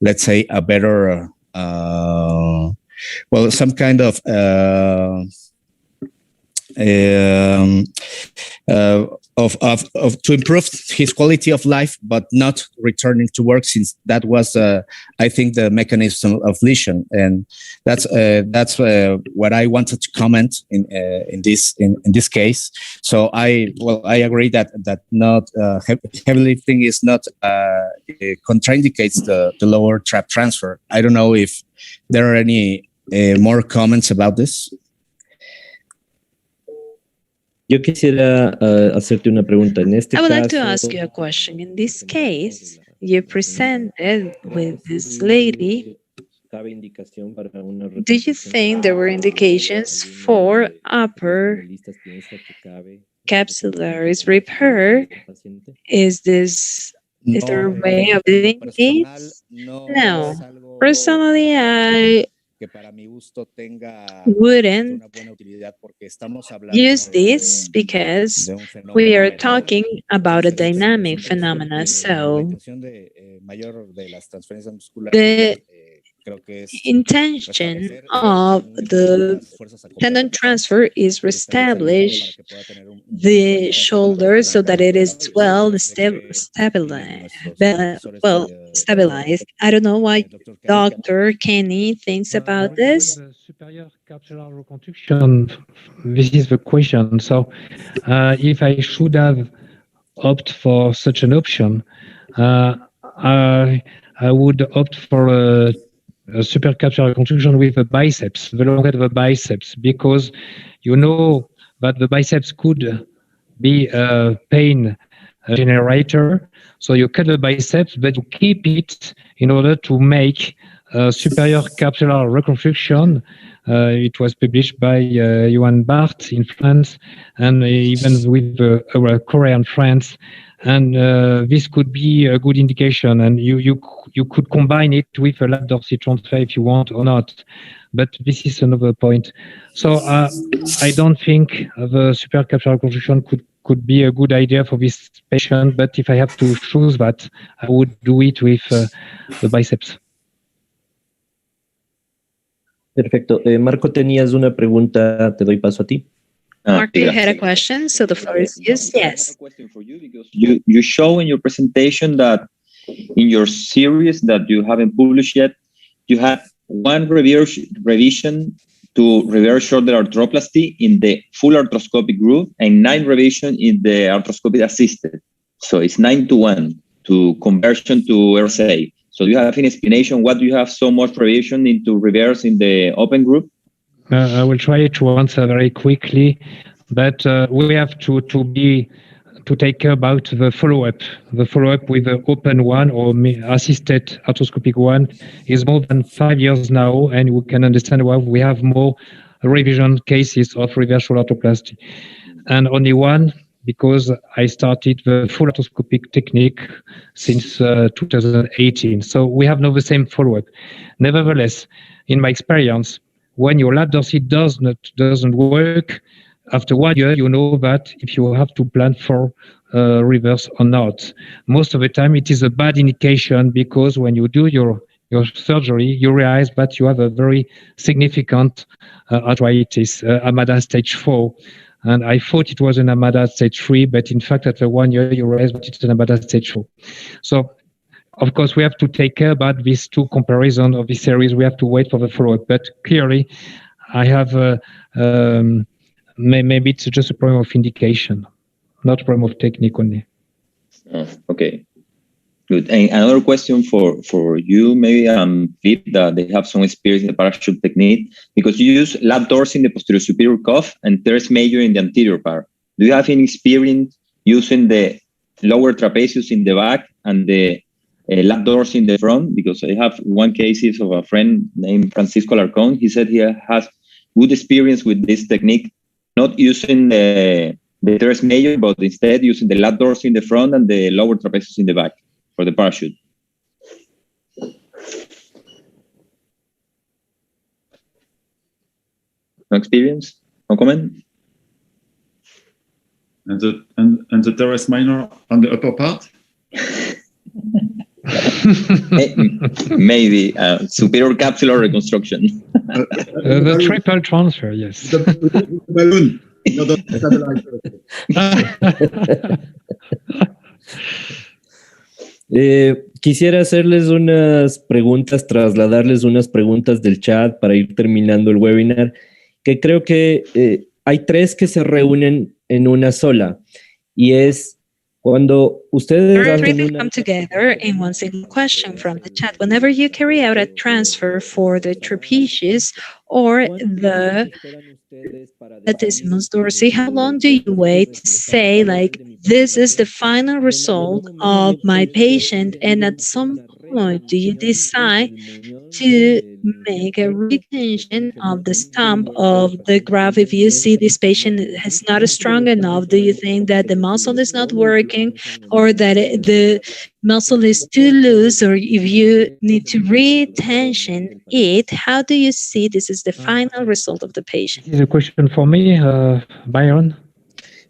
let's say, a better, some kind of to improve his quality of life, but not returning to work, since that was, I think, the mechanism of lesion, and that's what I wanted to comment in this case. So I agree that not heavy lifting is not contraindicates the lower trap transfer. I don't know if there are any more comments about this. Yo quisiera hacerte una pregunta. En este I would caso, like to ask you a question. In this case, you presented with this lady. Do you think there were indications for upper capsularis repair? Is there a way of doing this? No. Personally, I wouldn't use this because we are talking about a dynamic phenomena. So the intention of the tendon transfer is reestablish the shoulder so that it is stabilized. I don't know why Dr. Kany thinks about this. Superior capsular reconstruction. This is the question. So, if I should have opted for such an option, I I would opt for a supercapsular reconstruction with the biceps, the long head of the biceps, because you know that the biceps could be a pain generator. So you cut the biceps, but you keep it in order to make a superior capsular reconstruction. It was published by Johan Barth in France, and even with Korean friends. And this could be a good indication, and you could combine it with a lap dorsal transfer if you want or not. But this is another point. So I don't think the supercapsular reconstruction could be a good idea for this patient, but if I have to choose that, I would do it with the biceps. Perfecto. Marco, tenías una pregunta, te doy paso a ti. Marco, you had a question, so the floor is yours. Yes. Question for you, because you show in your presentation that in your series that you haven't published yet, you had one revision to reverse shoulder arthroplasty in the full arthroscopic group and 9 revision in the arthroscopic assisted. So it's 9-1 to conversion to RSA. So do you have any explanation what do you have so much revision into reverse in the open group? I will try to answer very quickly, but we have to take care about the follow-up. The follow-up with the open one or assisted arthroscopic one is more than 5 years now, and we can understand why we have more revision cases of reverse shoulder arthroplasty. And only one, because I started the full arthroscopic technique since 2018. So we have now the same follow-up. Nevertheless, in my experience, when your lap dorsal doesn't work, after 1 year, you know that if you have to plan for reverse or not. Most of the time, it is a bad indication, because when you do your surgery, you realize that you have a very significant arthritis, Amada stage 4. And I thought it was an Amada stage 3, but in fact, after 1 year, you realize that it's an Amada stage 4. So, of course, we have to take care about these two comparisons of this series. We have to wait for the follow-up. But clearly, I have maybe it's just a problem of indication, not a problem of technique only. Okay, good. And another question for you, maybe Phillippe, that they have some experience in the parachute technique, because you use lap dorsal in the posterior superior cuff and teres major in the anterior part. Do you have any experience using the lower trapezius in the back and the lap dorsal in the front? Because I have one case of a friend named Francisco Larcon. He said he has good experience with this technique, not using the teres major, but instead using the lap dorsal in the front and the lower trapezius in the back for the parachute. No experience? No comment? And the teres minor on the upper part? Maybe superior capsular reconstruction. The triple transfer, yes. The balloon. Not the Quisiera hacerles unas preguntas, trasladarles unas preguntas del chat para ir terminando el webinar, que creo que hay 3 que se reúnen en una sola, y es cuando ustedes come together in one single question from the chat. Whenever you carry out a transfer for the trapezius or the latissimus dorsi, how long do you wait to say, like, this is the final result of my patient? And at some point, do you decide to make a retention of the stump of the graph? If you see this patient is not strong enough, do you think that the muscle is not working, or that the muscle is too loose, or if you need to retension it? How do you see this is the final result of the patient? This is a question for me, Byron.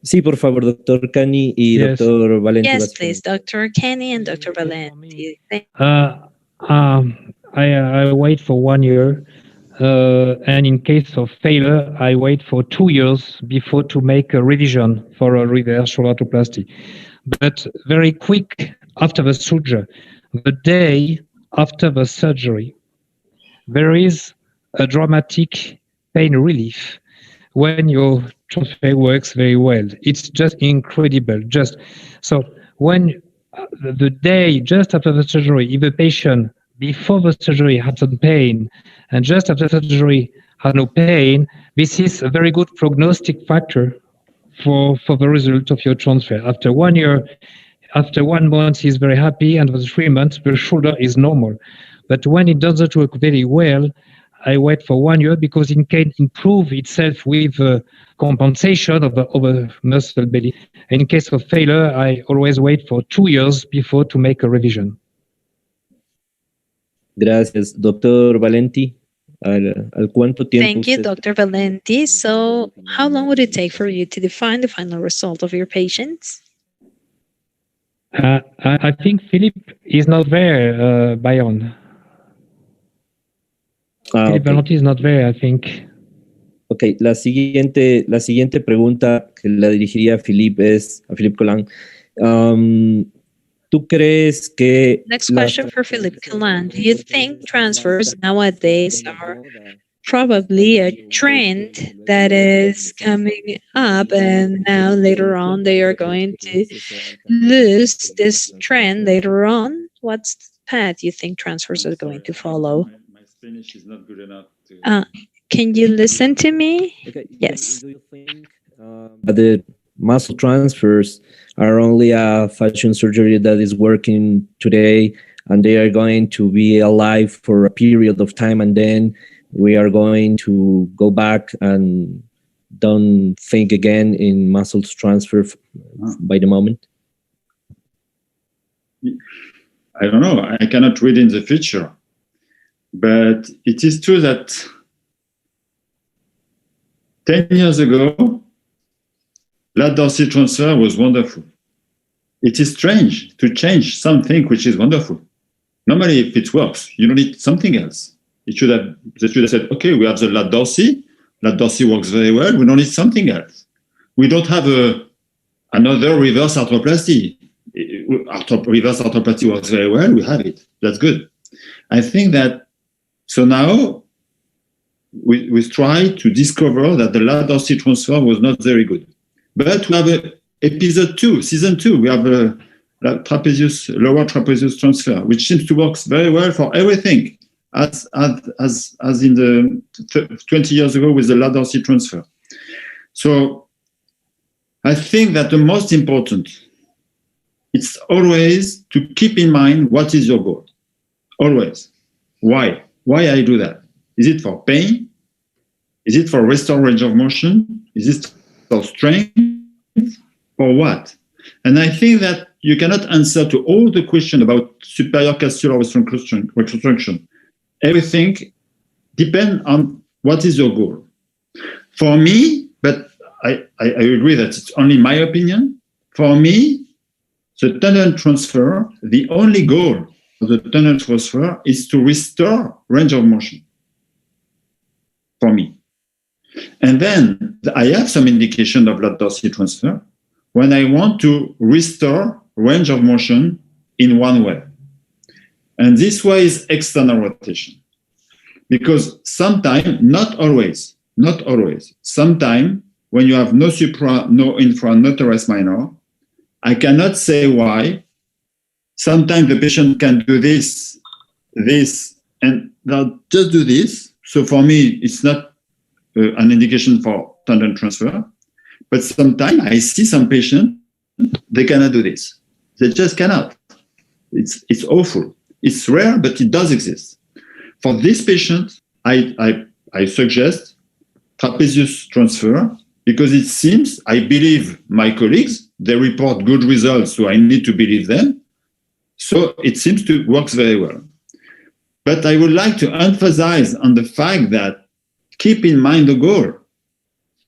Sí, por favor, Dr. Kany y Yes. Dr. Valenti. Yes, please, Dr. Kany and Dr. Valenti. I wait for 1 year, and in case of failure, I wait for 2 years before to make a revision for a reverse shoulder arthroplasty. But very quick after the surgery, the day after the surgery, there is a dramatic pain relief when your transfer works very well. It's just incredible. So when the day just after the surgery, if the patient before the surgery had some pain and just after the surgery had no pain, this is a very good prognostic factor for the result of your transfer. After 1 year, after 1 month, he's very happy, and for 3 months, the shoulder is normal. But when it doesn't work very well, I wait for 1 year because it can improve itself with compensation of the muscle belly. In case of failure, I always wait for 2 years before to make a revision. Gracias, Dr. Valenti. ¿Al cuánto tiempo? Thank you, Dr. Valenti. So how long would it take for you to define the final result of your patients? I think Phillippe is not there, Byron. Phillippe Valenti is not there, I think. Ok, la siguiente pregunta que la dirigiría a Phillippe es a Phillippe Collin. ¿Tú crees que... Next question for Phillippe Collin. Do you think transfers nowadays are probably a trend that is coming up, and now later on they are going to lose this trend later on? What's the path you think transfers are going to follow? My Spanish is not good enough to... Can you listen to me? Okay. Yes. Do you think the muscle transfers are only a fashion surgery that is working today, and they are going to be alive for a period of time, and then we are going to go back and don't think again in muscles transfer by the moment? I don't know. I cannot read in the future. But it is true that 10 years ago, lat dorsal transfer was wonderful. It is strange to change something which is wonderful. Normally, if it works, you don't need something else. They should have said, okay, we have the lat dorsal. Lat dorsal works very well. We don't need something else. We don't have another reverse arthroplasty. Reverse arthroplasty works very well. We have it. That's good. I think that, so now we try to discover that the lat dorsal transfer was not very good. But we have episode 2, season 2. We have a lower trapezius transfer, which seems to work very well for everything, as in the 20 years ago with the lat dorsal transfer. So I think that the most important, it's always to keep in mind what is your goal. Always. Why? Why I do that? Is it for pain? Is it for restore range of motion? Is it for strength? For what? And I think that you cannot answer to all the questions about superior capsular reconstruction. Everything depends on what is your goal. For me, but I agree that it's only my opinion. For me, the tendon transfer, the only goal of the tendon transfer is to restore range of motion. For me. And then I have some indication of lat dorsal transfer when I want to restore range of motion in one way. And this way is external rotation. Because sometimes, not always, sometimes when you have no supra, no infra, no teres minor, I cannot say why. Sometimes the patient can do this, and they'll just do this. So for me, it's not an indication for tendon transfer. But sometimes I see some patients, they cannot do this. They just cannot. It's awful. It's rare, but it does exist. For this patient, I suggest trapezius transfer because it seems, I believe my colleagues, they report good results, so I need to believe them. So it seems to work very well. But I would like to emphasize on the fact that keep in mind the goal.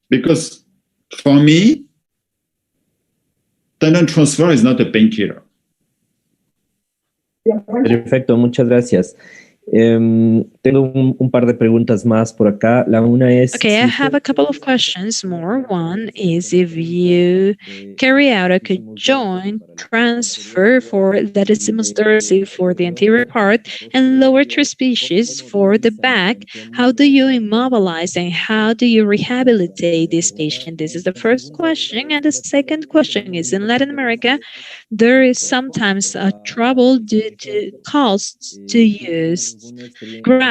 Because for me, tendon transfer is not a painkiller. Perfecto, muchas gracias. Tengo un par de preguntas más por acá. La una es... Okay, I have a couple of questions more. One is if you carry out a conjoint transfer for latissimus dorsi for the anterior part and lower trapezius for the back, how do you immobilize and how do you rehabilitate this patient? This is the first question. And the second question is, in Latin America, there is sometimes a trouble due to costs to use grafts.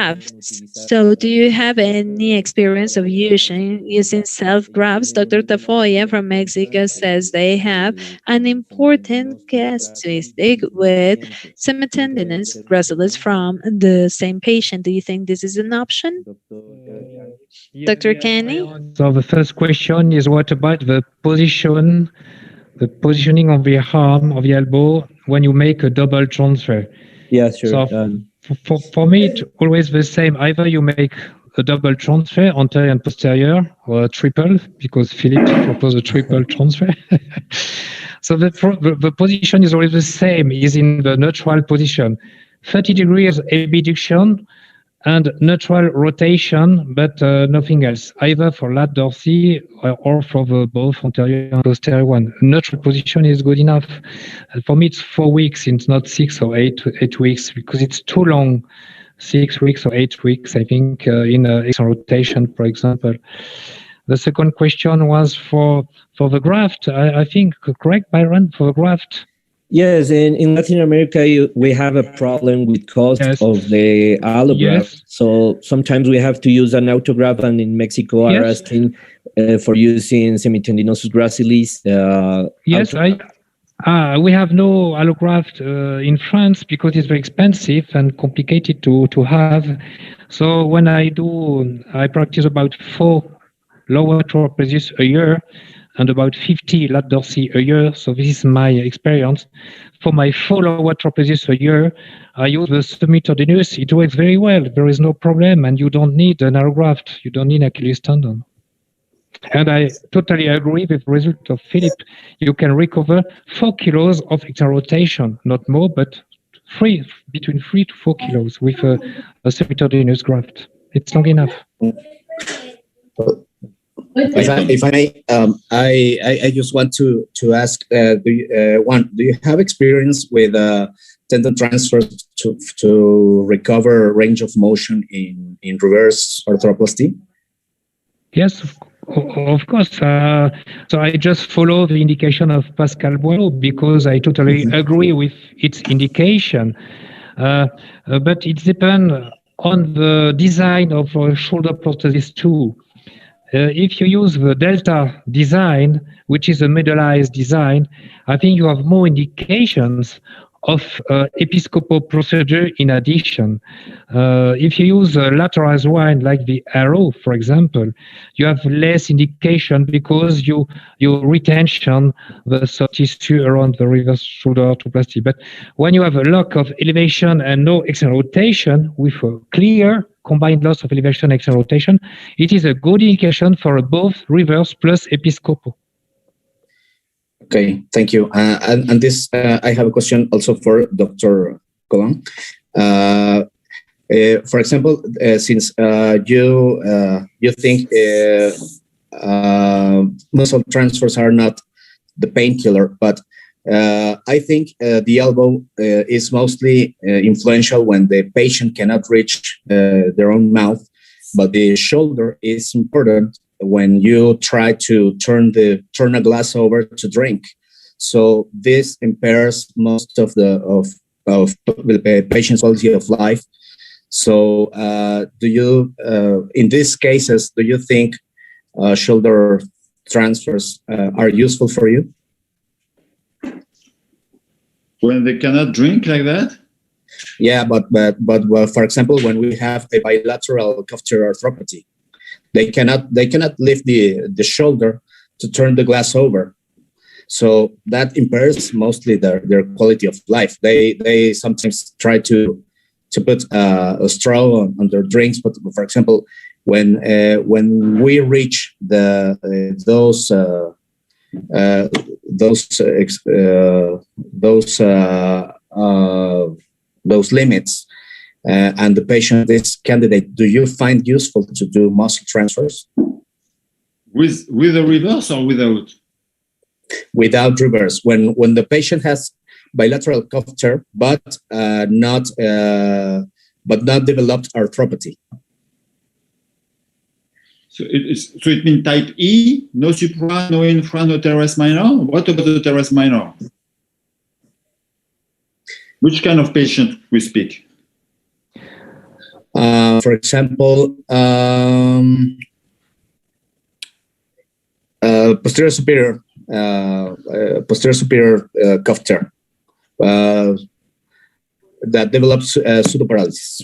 So do you have any experience of using self-grafts? Dr. Tafoya from Mexico says they have an important casuistic with semitendinous gracilis from the same patient. Do you think this is an option? Dr. Kany? So the first question is, what about the positioning of the arm, of the elbow, when you make a double transfer? Yeah, sure. So for me, it's always the same. Either you make a double transfer, anterior and posterior, or a triple, because Phillippe proposed a triple transfer. So the position is always the same, is in the neutral position. 30 degrees abduction and neutral rotation, but nothing else, either for lat dorsi or for the both anterior and posterior one. Neutral position is good enough. For me, it's 4 weeks. It's not 6 or 8 weeks, because it's too long. 6 weeks or 8 weeks, I think, in external rotation, for example. The second question was for the graft. I think, correct, Byron, for the graft? Yes, in Latin America, we have a problem with cost of the allograft. Yes. So sometimes we have to use an autograft, and in Mexico are asking for using semitendinosus gracilis. Yes, we have no allograft in France because it's very expensive and complicated to have. So when I practice about 4 lower trapezius a year and about 50 lat dorsi a year. So this is my experience. For my 4 lower trapezius a year, I use the semitendinous. It works very well. There is no problem, and you don't need an allograft. You don't need Achilles tendon. And I totally agree with the result of Phillippe. You can recover 4 kilos of external rotation, not more, but between 3 to 4 kilos with a semitendinous graft. It's long enough. If I may, I just want to ask, do you have experience with tendon transfers to recover range of motion in reverse arthroplasty? Yes, of course. So I just follow the indication of Pascal Boileau because I totally agree with its indication. But it depends on the design of a shoulder prosthesis too. If you use the Delta design, which is a medialized design, I think you have more indications of episcopal procedure in addition. If you use a lateralized one like the arrow, for example, you have less indication because you retention the soft tissue around the reverse shoulder arthroplasty. But when you have a lack of elevation and no external rotation with a clear combined loss of elevation and external rotation, it is a good indication for both reverse plus episcopal. Okay, thank you. And this, I have a question also for Dr. Collin. For example, since you think muscle transfers are not the painkiller, but I think the elbow is mostly influential when the patient cannot reach their own mouth, but the shoulder is important when you try to turn a glass over to drink. So this impairs most of the patient's quality of life. So do you, in these cases, do you think shoulder transfers are useful for you? When they cannot drink like that? Yeah, but for example, when we have a bilateral cuff arthropathy, they cannot lift the shoulder to turn the glass over. So that impairs mostly their quality of life. They sometimes try to put a straw on their drinks, but for example, when we reach those limits, and the patient is candidate, do you find useful to do muscle transfers? With a reverse or without? Without reverse. When the patient has bilateral cuff tear, but not developed arthropathy. So it means type E, no supra, no infra, no teres minor. What about the teres minor? Which kind of patient we speak? For example, posterior superior cuff tear that develops pseudoparalysis.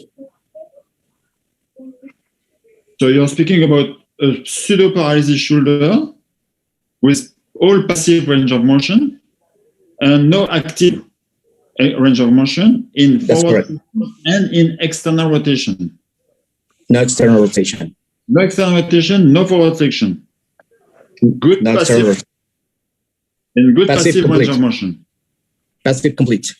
So you're speaking about a pseudoparalysis shoulder with all passive range of motion and no active range of motion in forward and in external rotation. No external rotation. No external rotation, no forward flexion. Good no passive and good passive range of motion. Passive complete.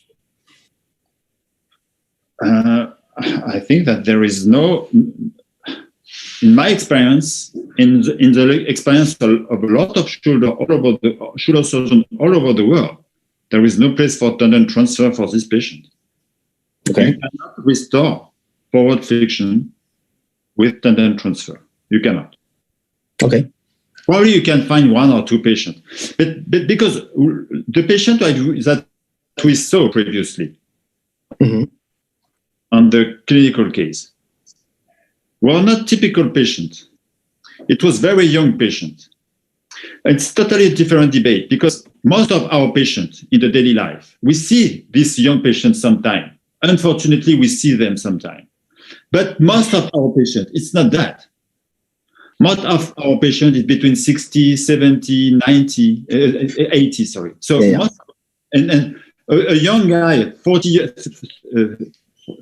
I think that there is no, in my experience, in the experience of a lot of shoulder surgeons all over the world, there is no place for tendon transfer for this patient. Okay. You cannot restore forward flexion with tendon transfer. You cannot. Okay. Probably you can find one or two patients, but because the patient that we saw previously on the clinical case were not typical patients. It was very young patient. It's totally a different debate because most of our patients in the daily life, we see these young patients sometime. Unfortunately, we see them sometime. But most of our patients, it's not that. Most of our patients is between 60, 70, 90, 80, sorry. So most, and a young guy,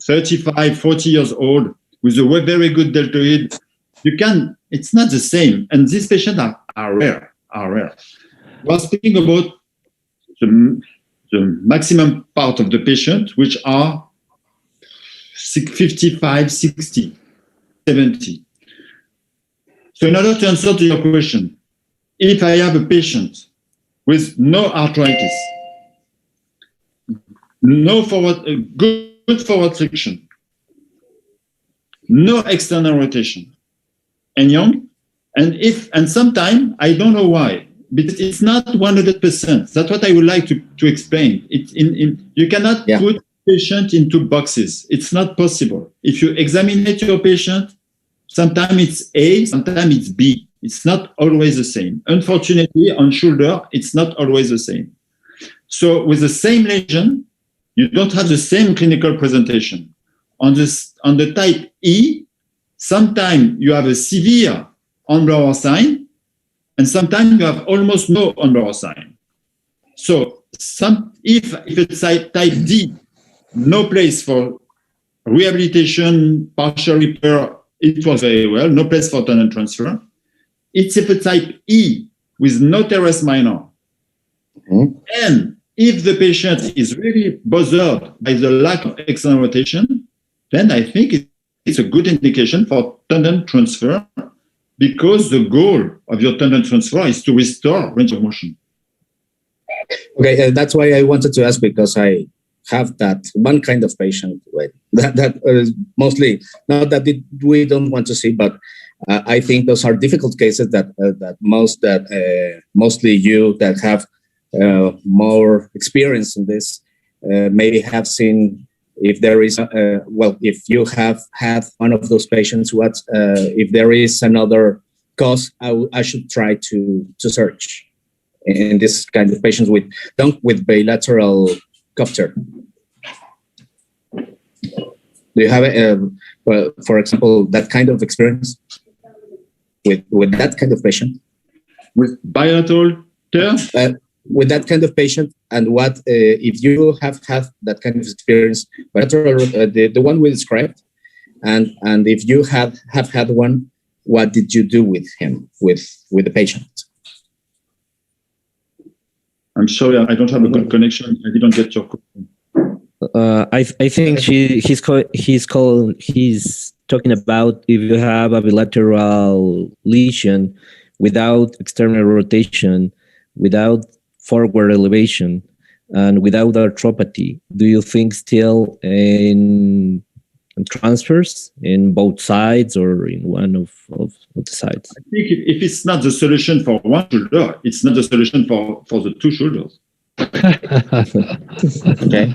35, 40 years old, with a very good deltoid, it's not the same. And these patients are rare. We're speaking about the maximum part of the patient, which are 55, 60, 70. So in order to answer to your question, if I have a patient with no arthritis, no good forward flexion, no external rotation, and young, and sometimes I don't know why, but it's not 100%. That's what I would like to explain. You cannot put patient into boxes. It's not possible. If you examine your patient, sometimes it's A, sometimes it's B. It's not always the same. Unfortunately, on shoulder, it's not always the same. So with the same lesion, you don't have the same clinical presentation. On the type E, sometimes you have a severe on-blower sign, and sometimes you have almost no on-blower sign. So if it's type D, no place for rehabilitation, partial repair, it was very well, no place for tendon transfer. It's if it's type E with no teres minor. And if the patient is really bothered by the lack of external rotation, then I think it's a good indication for tendon transfer because the goal of your tendon transfer is to restore range of motion. Okay, that's why I wanted to ask, because I have that one kind of patient that mostly, not that we don't want to see, but I think those are difficult cases that mostly you that have more experience in this maybe have seen. If there is, if you have had one of those patients, if there is another cause, I should try to search in this kind of patients with bilateral cuff tear. Do you have, for example, that kind of experience with that kind of patient? With bilateral tear? With that kind of patient, and what if you have had that kind of experience, bilateral, the one we described, and if you have had one, what did you do with him, with the patient? I'm sorry, I don't have a good connection. I didn't get your question. I think he's talking about if you have a bilateral lesion without external rotation, without forward elevation, and without arthropathy, do you think still in transfers in both sides or in one of the sides? I think if it's not the solution for one shoulder, it's not the solution for the two shoulders. Okay.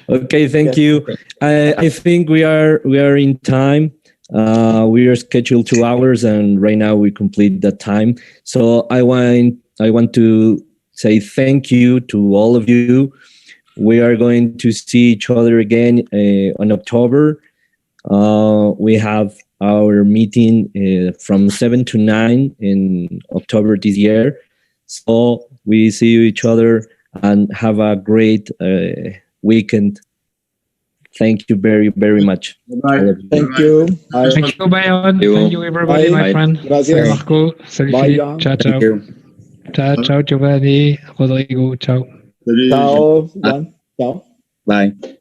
Okay, thank you. I think we are in time. We are scheduled 2 hours, and right now we complete that time. So I want to say thank you to all of you. We are going to see each other again on October. We have our meeting from 7 to 9 in October this year. So we see each other and have a great weekend. Thank you very, very much. Bye. Thank you. Thank you, Byron. Thank you, everybody, Bye. my friend. Gracias. Marco. Salut, Bye, Philippe. Jean. Ciao, ciao. Ciao, ciao, Giovanni. Rodrigo, ciao. Salut. Ciao, Juan. Ciao. Bye.